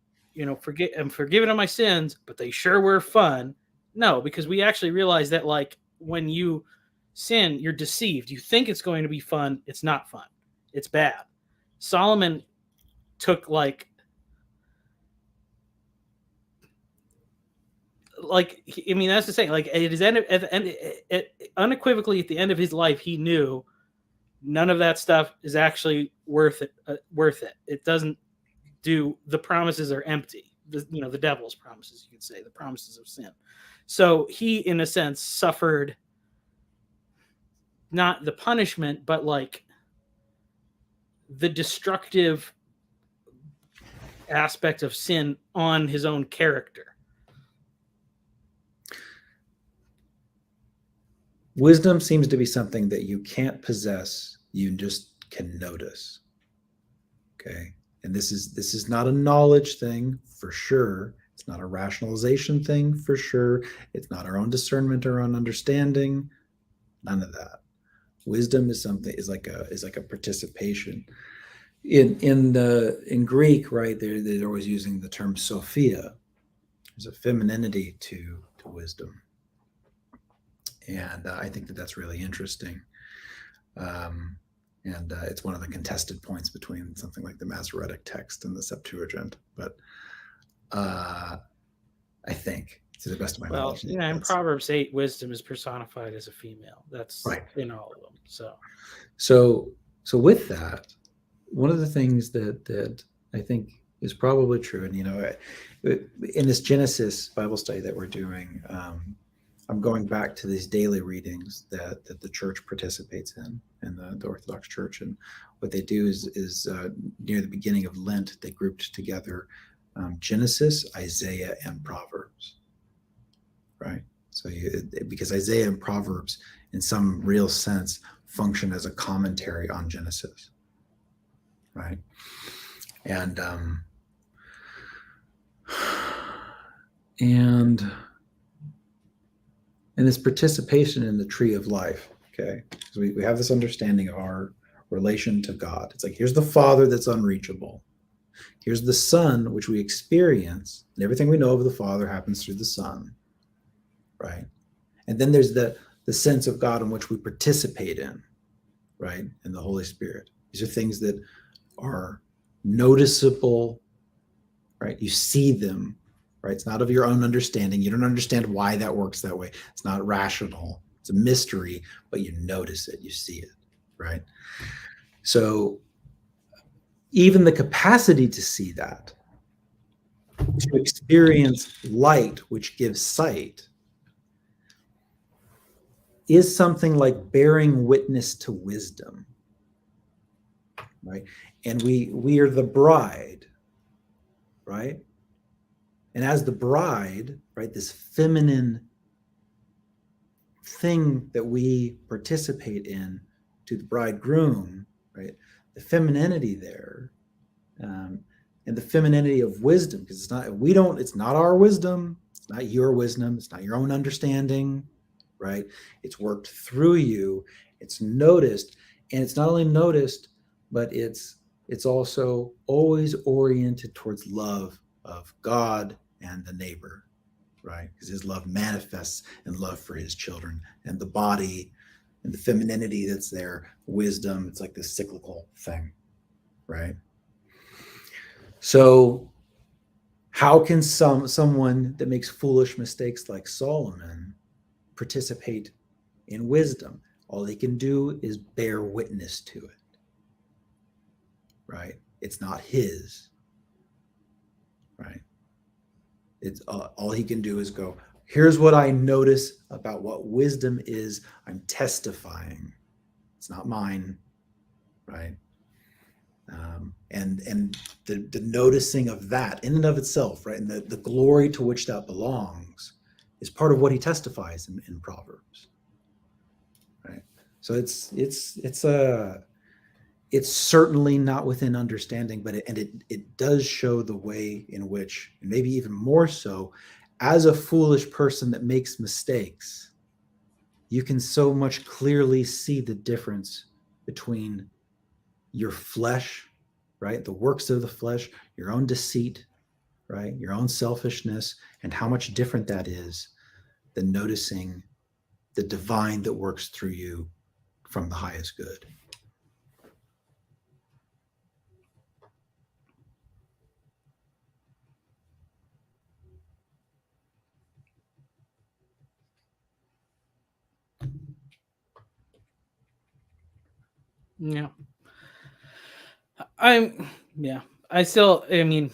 forgiven of my sins," but they sure were fun. No, because we actually realize that like when you sin, you're deceived. You think it's going to be fun. It's not fun. It's bad. Solomon took I mean, that's the saying. Like, at his end, at the end, unequivocally at the end of his life, he knew none of that stuff is actually worth it. It doesn't do. The promises are empty. The devil's promises, you could say, the promises of sin. So he, in a sense, suffered not the punishment, but like the destructive aspect of sin on his own character. Wisdom seems to be something that you can't possess, you just can notice. Okay. And this is not a knowledge thing for sure. It's not a rationalization thing for sure. It's not our own discernment or own understanding. None of that. Wisdom is like a participation. In Greek, right? They're always using the term Sophia. There's a femininity to wisdom, and I think that that's really interesting. And it's one of the contested points between something like the Masoretic text and the Septuagint. But I think, to the best of my knowledge, In Proverbs 8, wisdom is personified as a female. That's right in all of them. So with that, one of the things that I think is probably true, and in this Genesis Bible study that we're doing, I'm going back to these daily readings that the church participates in the Orthodox Church, and what they do is near the beginning of Lent, they grouped together Genesis, Isaiah, and Proverbs, right? So because Isaiah and Proverbs, in some real sense, function as a commentary on Genesis, right? And this participation in the tree of life, okay? So we have this understanding of our relation to God. It's like, here's the Father that's unreachable. Here's the Son, which we experience, and everything we know of the Father happens through the Son, right? And then there's the sense of God in which we participate in, right? And the Holy Spirit. These are things that are noticeable, right? You see them, right? It's not of your own understanding. You don't understand why that works that way. It's not rational. It's a mystery, but you notice it, you see it, right? So even the capacity to see that, to experience light, which gives sight, is something like bearing witness to wisdom, right? And we are the bride, right? And as the bride, right, this feminine thing that we participate in to the bridegroom, right? The femininity there, and the femininity of wisdom, because it's not our wisdom, it's not your wisdom, it's not your own understanding, right? It's worked through you, it's noticed, and it's not only noticed, but it's also always oriented towards love of God and the neighbor, right? Because his love manifests in love for his children, and the body and the femininity that's there, wisdom, it's like this cyclical thing, right? So How can someone that makes foolish mistakes like Solomon participate in wisdom? All he can do is bear witness to it, right? It's not his, right? It's all he can do is go, here's what I notice about what wisdom is. I'm testifying. It's not mine, right? And the noticing of that in and of itself, right, and the glory to which that belongs is part of what he testifies in Proverbs, right? So it's certainly not within understanding, but it does show the way in which, and maybe even more so, as a foolish person that makes mistakes, you can so much clearly see the difference between your flesh, right? The works of the flesh, your own deceit, right? Your own selfishness, and how much different that is than noticing the divine that works through you from the highest good. Yeah. I mean,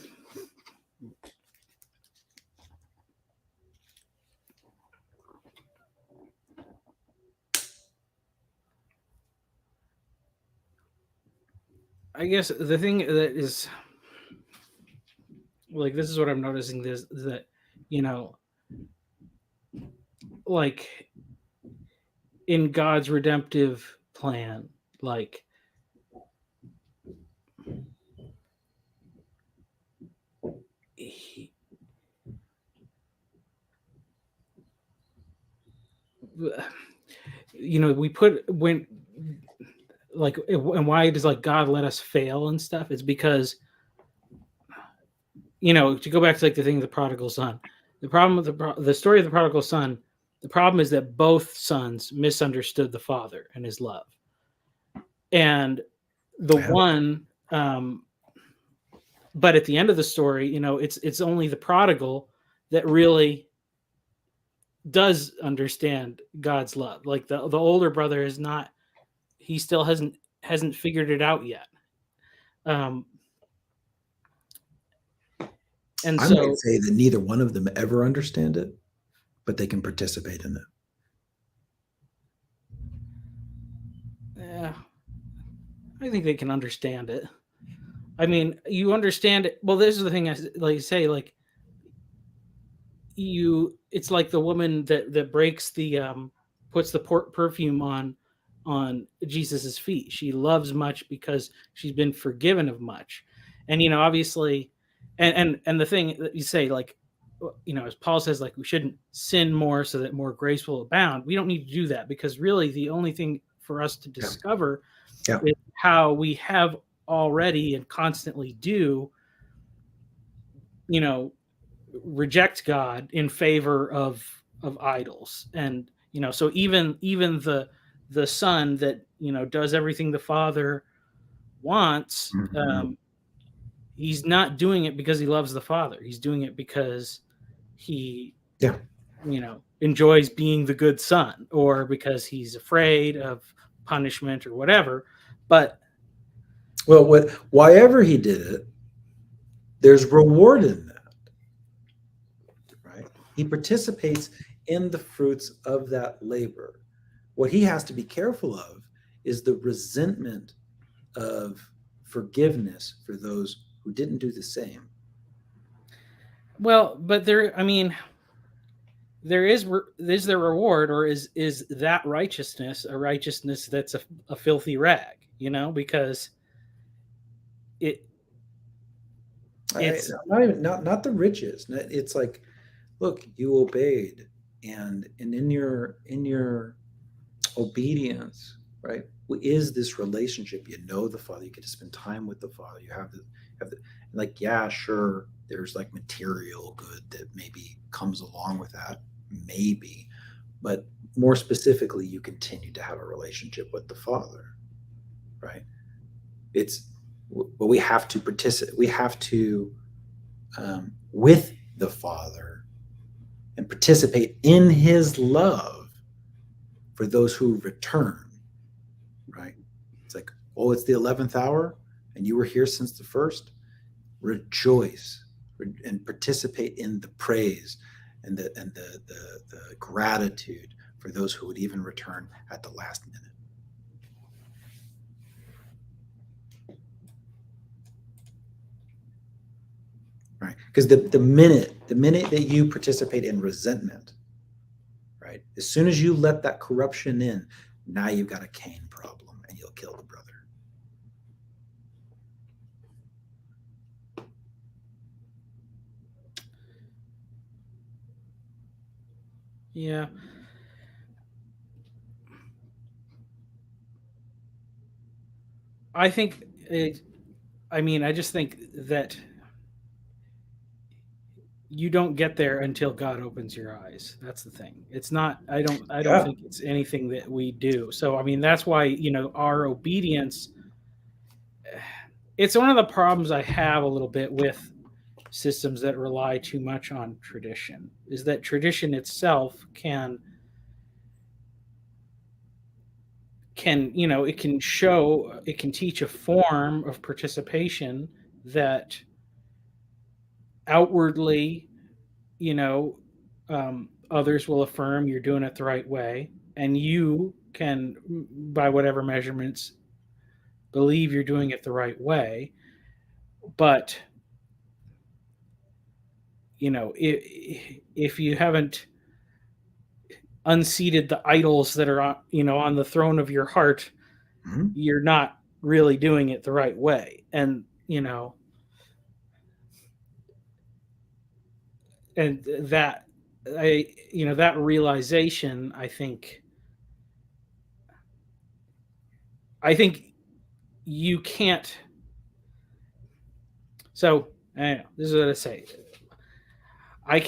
I guess the thing that is like, this is what I'm noticing, this is that, you know, like in God's redemptive plan, like he, you know, we put when like, and why does like God let us fail and stuff? It's because, you know, to go back to like the thing of the prodigal son, the problem with the story of the prodigal son, the problem is that both sons misunderstood the father and his love, and the Yeah. one, but at the end of the story, you know, it's only the prodigal that really does understand God's love. Like the older brother is not, he still hasn't figured it out yet. Um, and I might so, say that neither one of them ever understand it, but they can participate in it. yeah, I think they can understand it. I mean, you understand it. Well, this is the thing I like say, like it's like the woman that breaks the puts the perfume on Jesus's feet. She loves much because she's been forgiven of much. And you know, obviously, and the thing that you say, like, you know, as Paul says, like, we shouldn't sin more so that more grace will abound. We don't need to do that, because really the only thing for us to Yeah. discover Yeah. is how we have already and constantly do, you know, reject God in favor of idols. And you know, so even the son that, you know, does everything the father wants, Mhm. he's not doing it because he loves the father. He's doing it because he, Yeah. you know, enjoys being the good son, or because he's afraid of punishment or whatever. But Well, whyever he did it, there's reward in that, right? He participates in the fruits of that labor. What he has to be careful of is the resentment of forgiveness for those who didn't do the same. well, but there, I mean, there is there reward, or is that righteousness a righteousness that's a filthy rag, you know, because it it's Not even not the riches. It's like, look, you obeyed, and in your obedience, right, is this relationship. You know the Father. You get to spend time with the Father. You have the like, yeah, sure. There's like material good that maybe comes along with that, maybe, but more specifically, you continue to have a relationship with the Father, right? It's, but we have to participate. We have to with the Father and participate in his love for those who return, right? It's like, oh, it's the 11th hour and you were here since the first. Rejoice and participate in the praise and the gratitude for those who would even return at the last minute. Right? Because the minute that you participate in resentment, right? As soon as you let that corruption in, now you've got a Cain problem and you'll kill the brother. Yeah. I think I just think that you don't get there until God opens your eyes. That's the thing. It's not, I don't Yeah. think it's anything that we do. So, that's why, our obedience, it's one of the problems I have a little bit with systems that rely too much on tradition, is that tradition itself can it can teach a form of participation that outwardly, others will affirm you're doing it the right way, and you can, by whatever measurements, believe you're doing it the right way. But if you haven't unseated the idols that are on the throne of your heart, Mm-hmm. you're not really doing it the right way. And and that that realization, I think you can't. So this is what I say. I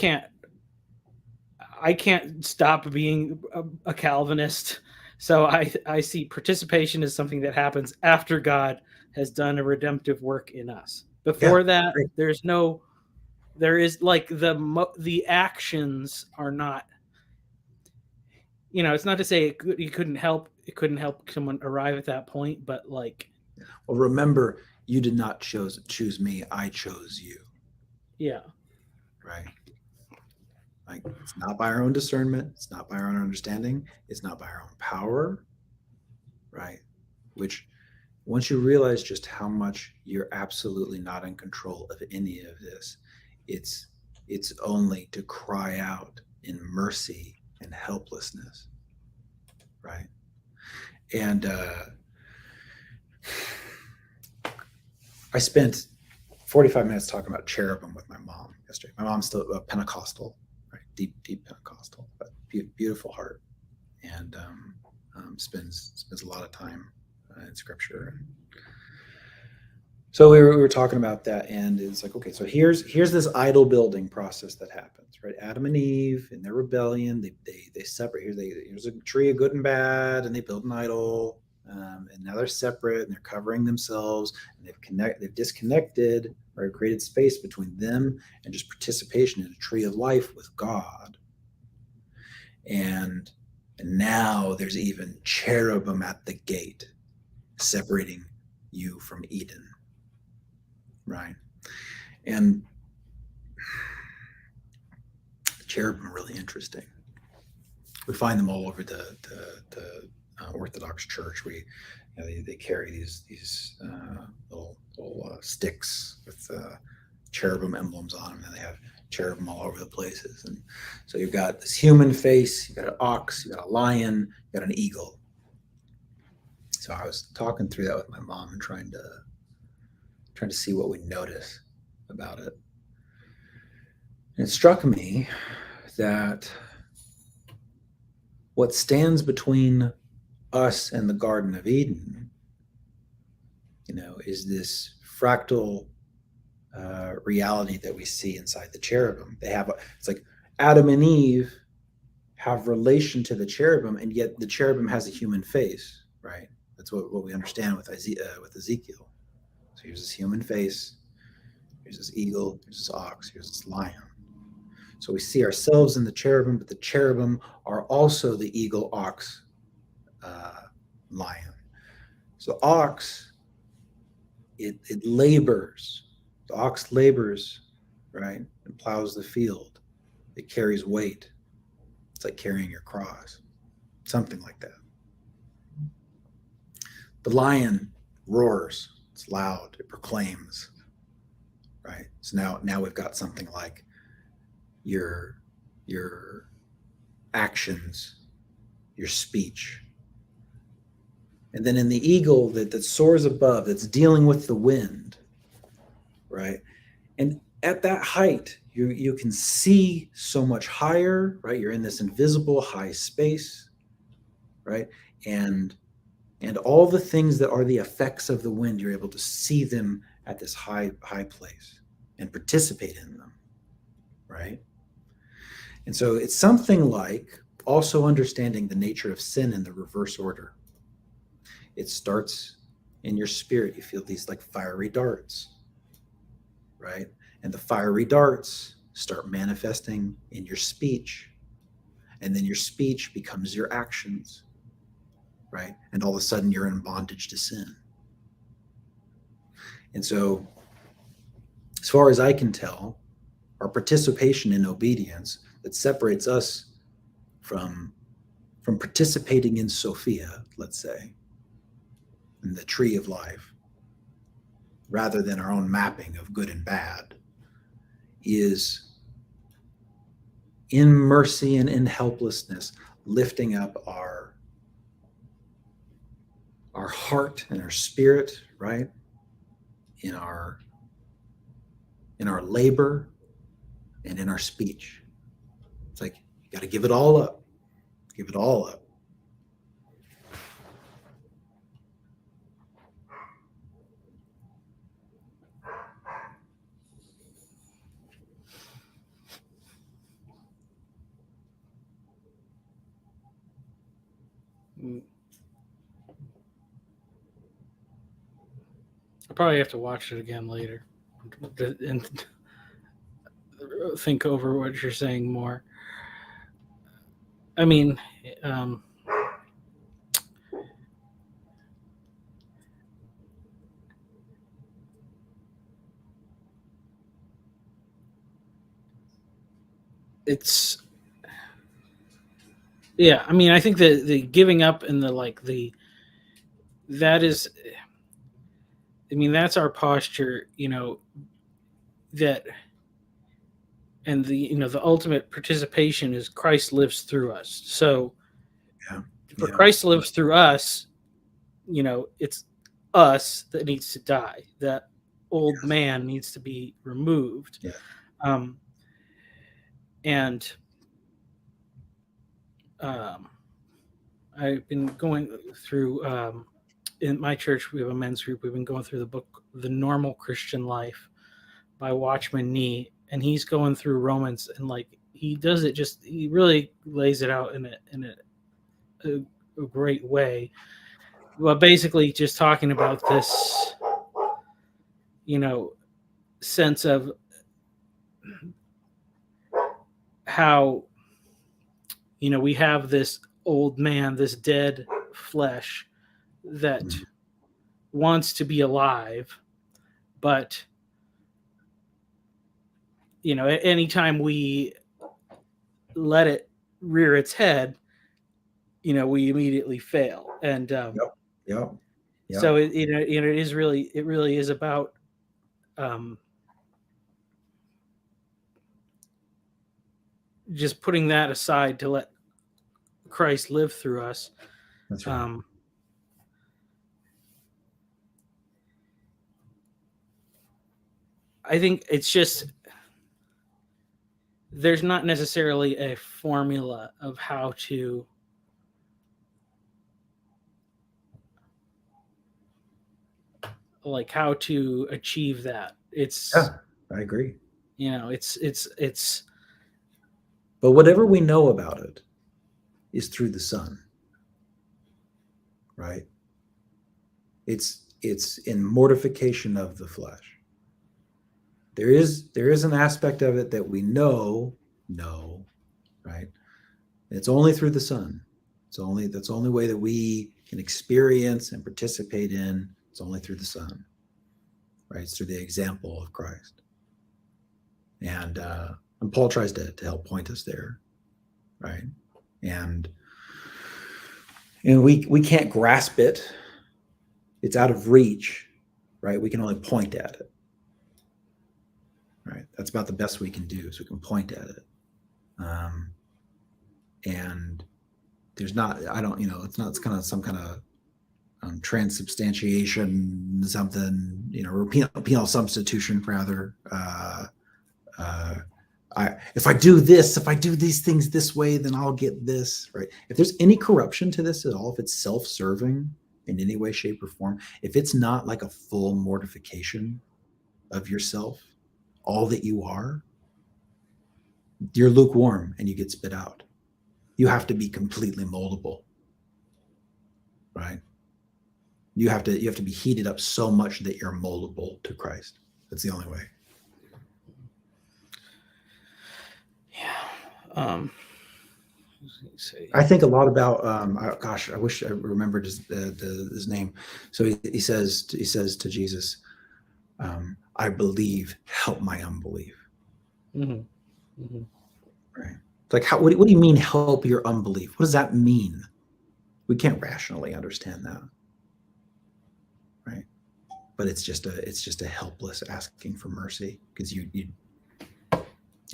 can't stop being a Calvinist. So I see participation as something that happens after God has done a redemptive work in us. Before that, Great. there is like the actions are not. It's not to say it couldn't help someone arrive at that point, but like. Well, remember, you did not choose me. I chose you. Yeah. Right. Like, it's not by our own discernment. It's not by our own understanding. It's not by our own power. Right. Which, once you realize just how much you're absolutely not in control of any of this, it's only to cry out in mercy and helplessness. Right. And I spent 45 minutes talking about cherubim with my mom yesterday. My mom's still a Pentecostal, right? Deep Pentecostal, but beautiful heart, and spends a lot of time in Scripture. So we were talking about that, and it's like, okay, so here's this idol building process that happens, right? Adam and Eve in their rebellion, they separate. Here's a tree of good and bad, and they build an idol. And now they're separate and they're covering themselves, and they've disconnected or created space between them and just participation in a tree of life with God. And now there's even cherubim at the gate separating you from Eden. Right. And the cherubim are really interesting. We find them all over the Orthodox Church. They carry these little sticks with cherubim emblems on them, and they have cherubim all over the places. And so you've got this human face, you've got an ox, you've got a lion, you've got an eagle. So I was talking through that with my mom and trying to see what we notice about it. And it struck me that what stands between us and the Garden of Eden, is this fractal reality that we see inside the cherubim. It's like Adam and Eve have relation to the cherubim, and yet the cherubim has a human face, right? That's what we understand with Ezekiel. So here's this human face, Here's this eagle, here's this ox, here's this lion. So we see ourselves in the cherubim, but the cherubim are also the eagle, ox, lion. So ox, it labors. The ox labors, right? And plows the field. It carries weight. It's like carrying your cross, something like that. The lion roars. It's loud. It proclaims, right? So now we've got something like your actions, your speech. And then in the eagle that soars above, that's dealing with the wind, right? And at that height, you can see so much higher, right? You're in this invisible high space, right? And all the things that are the effects of the wind, you're able to see them at this high place and participate in them, right? And so it's something like also understanding the nature of sin in the reverse order. It starts in your spirit. You feel these like fiery darts, right? And the fiery darts start manifesting in your speech. And then your speech becomes your actions, right? And all of a sudden you're in bondage to sin. And so, as far as I can tell, our participation in obedience that separates us from participating in Sophia, let's say, in the tree of life, rather than our own mapping of good and bad, is in mercy and in helplessness, lifting up our heart and our spirit, right? In our labor and in our speech. It's like you got to give it all up. Give it all up. I'll probably have to watch it again later and think over what you're saying more. I mean, it's yeah. I mean, I think the giving up and that is, I mean, that's our posture, that, and the ultimate participation is Christ lives through us. So for Christ lives through us, it's us that needs to die. That old man needs to be removed. And I've been going through, in my church, we have a men's group. We've been going through the book, The Normal Christian Life by Watchman Nee. And he's going through Romans, and he does it he really lays it out in a great way. Well, basically just talking about this, sense of how, we have this old man, this dead flesh that wants to be alive, but anytime we let it rear its head, we immediately fail. And so it really is about just putting that aside to let Christ live through us. That's right. I think it's just, there's not necessarily a formula of how to achieve that. It's I agree. It's but whatever we know about it is through the Son, right? It's in mortification of the flesh there is an aspect of it that we know, right? It's only through the Son. That's the only way that we can experience and participate in. It's only through the Son, right? It's through the example of Christ. And Paul tries to help point us there, right? And we can't grasp it. It's out of reach, right? We can only point at it, right? That's about the best we can do, so we can point at it. And there's not, I don't, it's not, it's kind of some kind of transubstantiation, something, or penal substitution, rather. If I do these things this way, then I'll get this, right? If there's any corruption to this at all, if it's self-serving in any way, shape, or form, if it's not like a full mortification of yourself, all that you are, you're lukewarm and you get spit out. You have to be completely moldable, right? You have to be heated up so much that you're moldable to Christ. That's the only way. Yeah. I think a lot about. I wish I remembered his name. So he says to Jesus, "I believe. Help my unbelief." Mm-hmm. Mm-hmm. Right. Like, what do you mean, help your unbelief? What does that mean? We can't rationally understand that, right? But it's just a helpless asking for mercy, because you're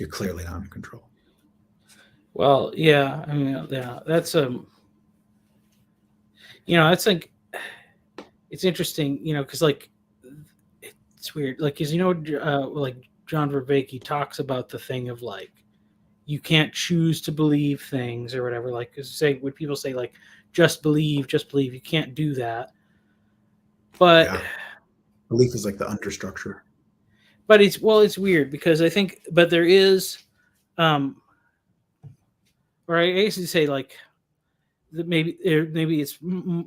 clearly not in control. Well, yeah, I mean, yeah, that's it's like, it's interesting, because like, it's weird, like, because like John Vervaeke talks about the thing of like, you can't choose to believe things or whatever. Like, say, when people say like, just believe, you can't do that. But yeah. Belief is like the understructure. But it's weird, because I think, but there is, or I guess you say like, that maybe it's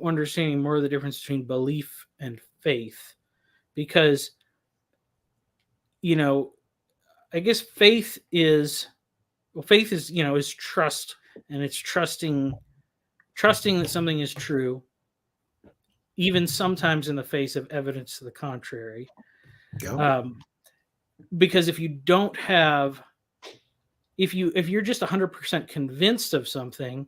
understanding more of the difference between belief and faith, because I guess faith is is trust, and it's trusting that something is true, even sometimes in the face of evidence to the contrary. Yeah. Because if you don't have, if you're just 100% convinced of something,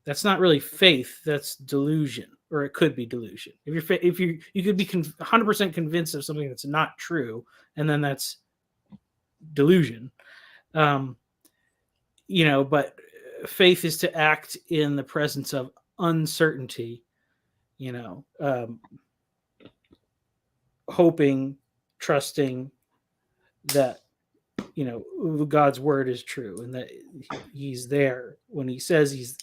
that's not really faith, that's delusion, or it could be delusion. If you could be 100% convinced of something that's not true, and then that's delusion. But faith is to act in the presence of uncertainty, hoping, trusting that God's word is true, and that he's there when he says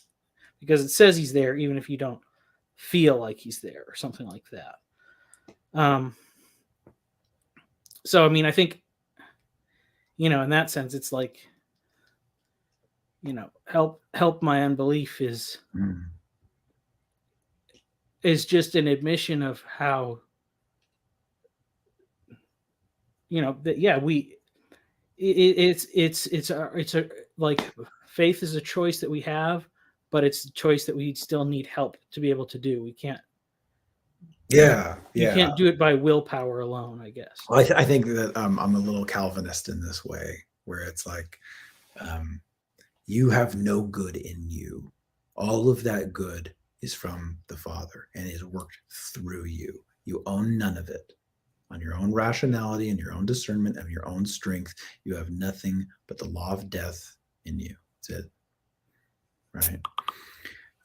because it says he's there, even if you don't feel like he's there, or something like that. So I mean, I think in that sense, it's like, help my unbelief is just an admission of how that, yeah, it's a like, faith is a choice that we have, but it's a choice that we still need help to be able to do. We can't. Yeah. You can't do it by willpower alone, I guess. Well, I think that I'm a little Calvinist in this way, where it's like, you have no good in you. All of that good is from the Father and is worked through you. You own none of it. On your own rationality and your own discernment and your own strength, you have nothing but the law of death in you. That's it. Right?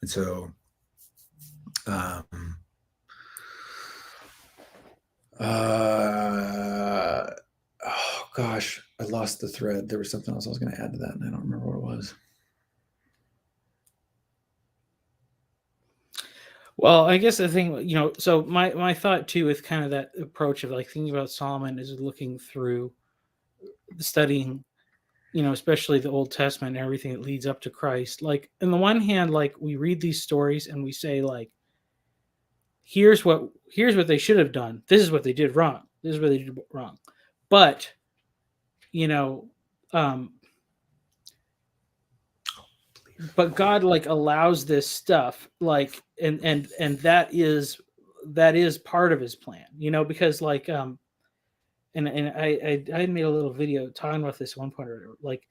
And so, oh gosh, I lost the thread. There was something else I was going to add to that, and I don't remember what it was. Well, I guess the thing, so my thought too, with kind of that approach of like thinking about Solomon, is looking through, studying, especially the Old Testament and everything that leads up to Christ. Like, on the one hand, like, we read these stories and we say like, here's what they should have done. This is what they did wrong. This is what they did wrong. But you know, um, but God like allows this stuff, like, and that is part of his plan, because like, and I had made a little video talking about this at one point or whatever, like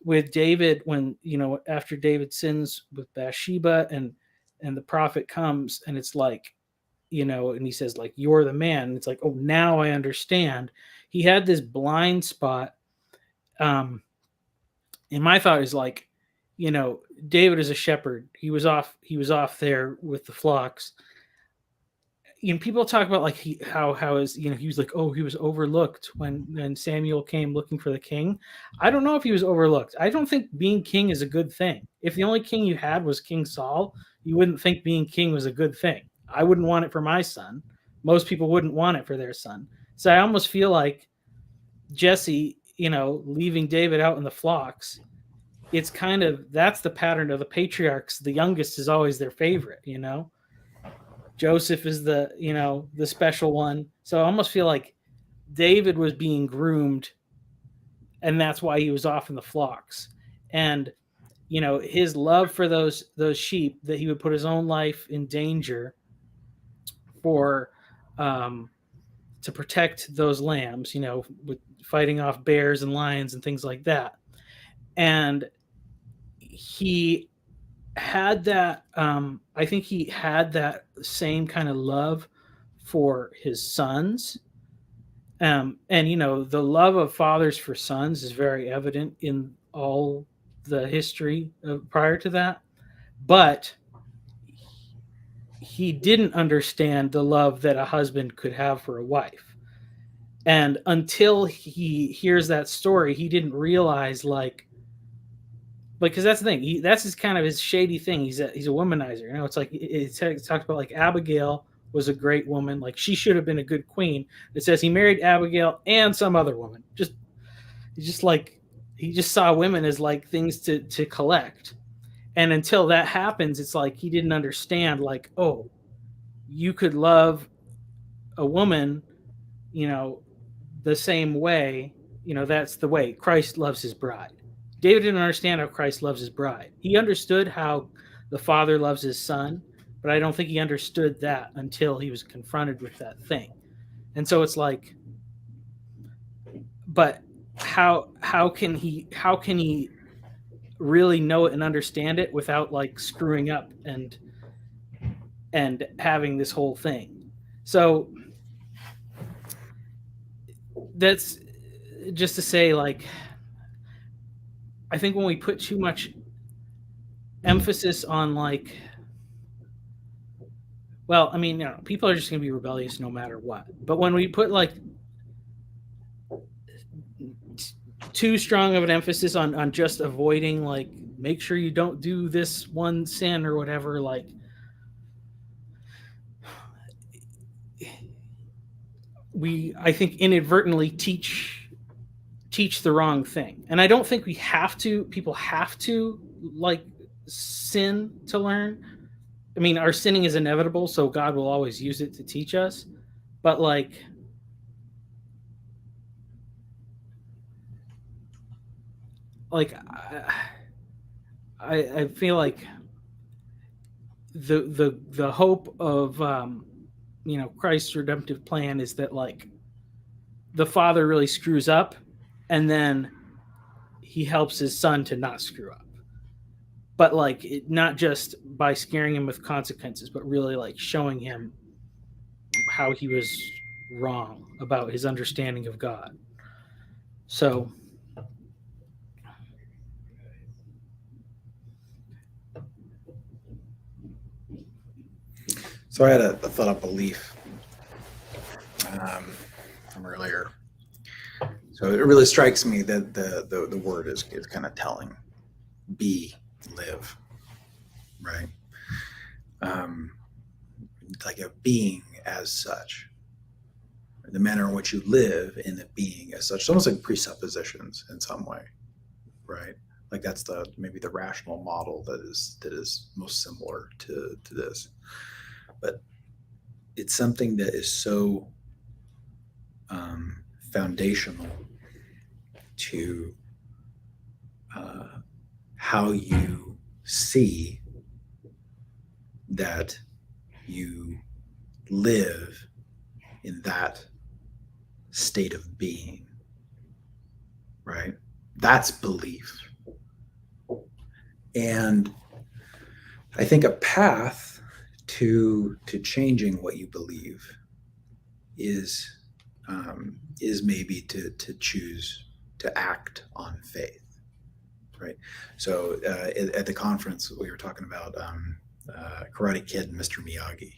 with David, when, after David sins with Bathsheba, and the prophet comes, and it's like, and he says like, you're the man, and it's like, oh, now I understand. He had this blind spot. And my thought is like, David is a shepherd. He was off there with the flocks. People talk about like how is, he was like, oh, he was overlooked when Samuel came looking for the king. I don't know if he was overlooked. I don't think being king is a good thing. If the only king you had was King Saul, you wouldn't think being king was a good thing. I wouldn't want it for my son. Most people wouldn't want it for their son. So I almost feel like Jesse, leaving David out in the flocks, it's kind of, that's the pattern of the patriarchs. The youngest is always their favorite. Joseph is the special one. So I almost feel like David was being groomed, and that's why he was off in the flocks. And his love for those sheep, that he would put his own life in danger for, to protect those lambs, with fighting off bears and lions and things like that. And he had that, I think he had that same kind of love for his sons. And the love of fathers for sons is very evident in all the history prior to that. But he didn't understand the love that a husband could have for a wife. And until he hears that story, he didn't realize, like, because that's the thing. That's his kind of his shady thing. He's a womanizer. It's like it talks about like Abigail was a great woman. Like, she should have been a good queen. It says he married Abigail and some other woman. He just saw women as like things to collect. And until that happens, it's like he didn't understand, like, oh, you could love a woman, the same way. That's the way Christ loves his bride. David didn't understand how Christ loves his bride. He understood how the Father loves his son, but I don't think he understood that until he was confronted with that thing. And so it's like, but how can he really know it and understand it without like screwing up and having this whole thing? So that's just to say, like, I think when we put too much emphasis on, like, well, I mean, people are just going to be rebellious no matter what. But when we put like too strong of an emphasis on just avoiding, like, make sure you don't do this one sin or whatever, like, I think inadvertently teach the wrong thing. And I don't think people have to like sin to learn. I mean, our sinning is inevitable, so God will always use it to teach us. But like, I feel like the hope of Christ's redemptive plan is that, like, the Father really screws up, and then he helps his son to not screw up. But like, not just by scaring him with consequences, but really like showing him how he was wrong about his understanding of God. So I had a thought of belief from earlier. So it really strikes me that the word is kind of telling. Be, live, right? Like a being as such. The manner in which you live in the being as such. It's almost like presuppositions in some way, right? Like that's maybe the rational model that is most similar to this. But it's something that is so foundational to how you see that you live in that state of being, right? That's belief. And I think a path to changing what you believe is maybe to choose to act on faith, right? So at the conference we were talking about Karate Kid and Mr. Miyagi,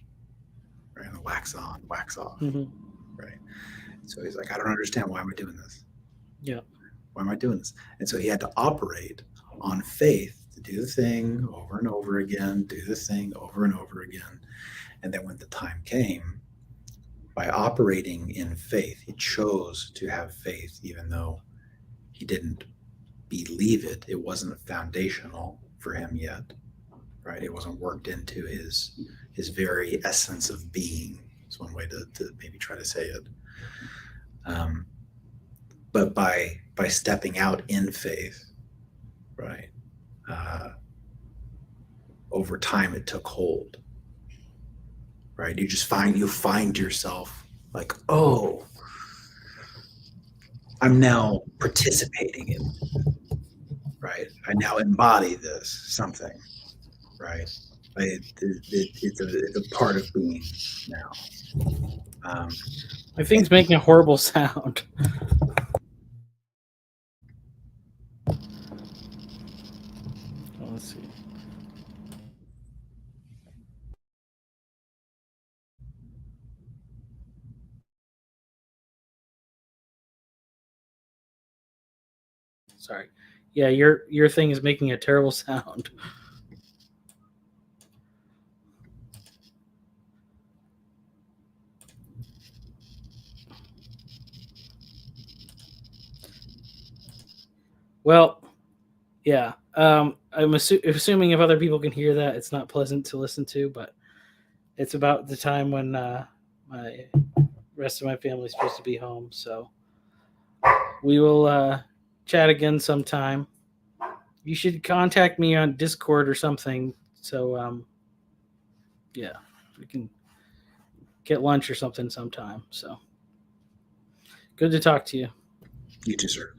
right? And the wax on, wax off, right? So he's like, I don't understand, why am I doing this? Yeah. Why am I doing this? And so he had to operate on faith to do the thing over and over again, do the thing over and over again. And then when the time came, by operating in faith, he chose to have faith, even though he didn't believe it. It wasn't foundational for him yet, right? It wasn't worked into his very essence of being. It's one way to maybe try to say it. But by stepping out in faith, right, over time it took hold, right? You find yourself like, oh, I'm now participating in, right? I now embody this something, right? It's a part of being now. My thing's making a horrible sound. Let's see. Sorry. Yeah, your thing is making a terrible sound. Well, yeah. I'm assuming if other people can hear that, it's not pleasant to listen to, but it's about the time when my rest of my family is supposed to be home. So we will chat again sometime. You should contact me on Discord or something. So yeah, we can get lunch or something sometime. So good to talk to you. You too, sir.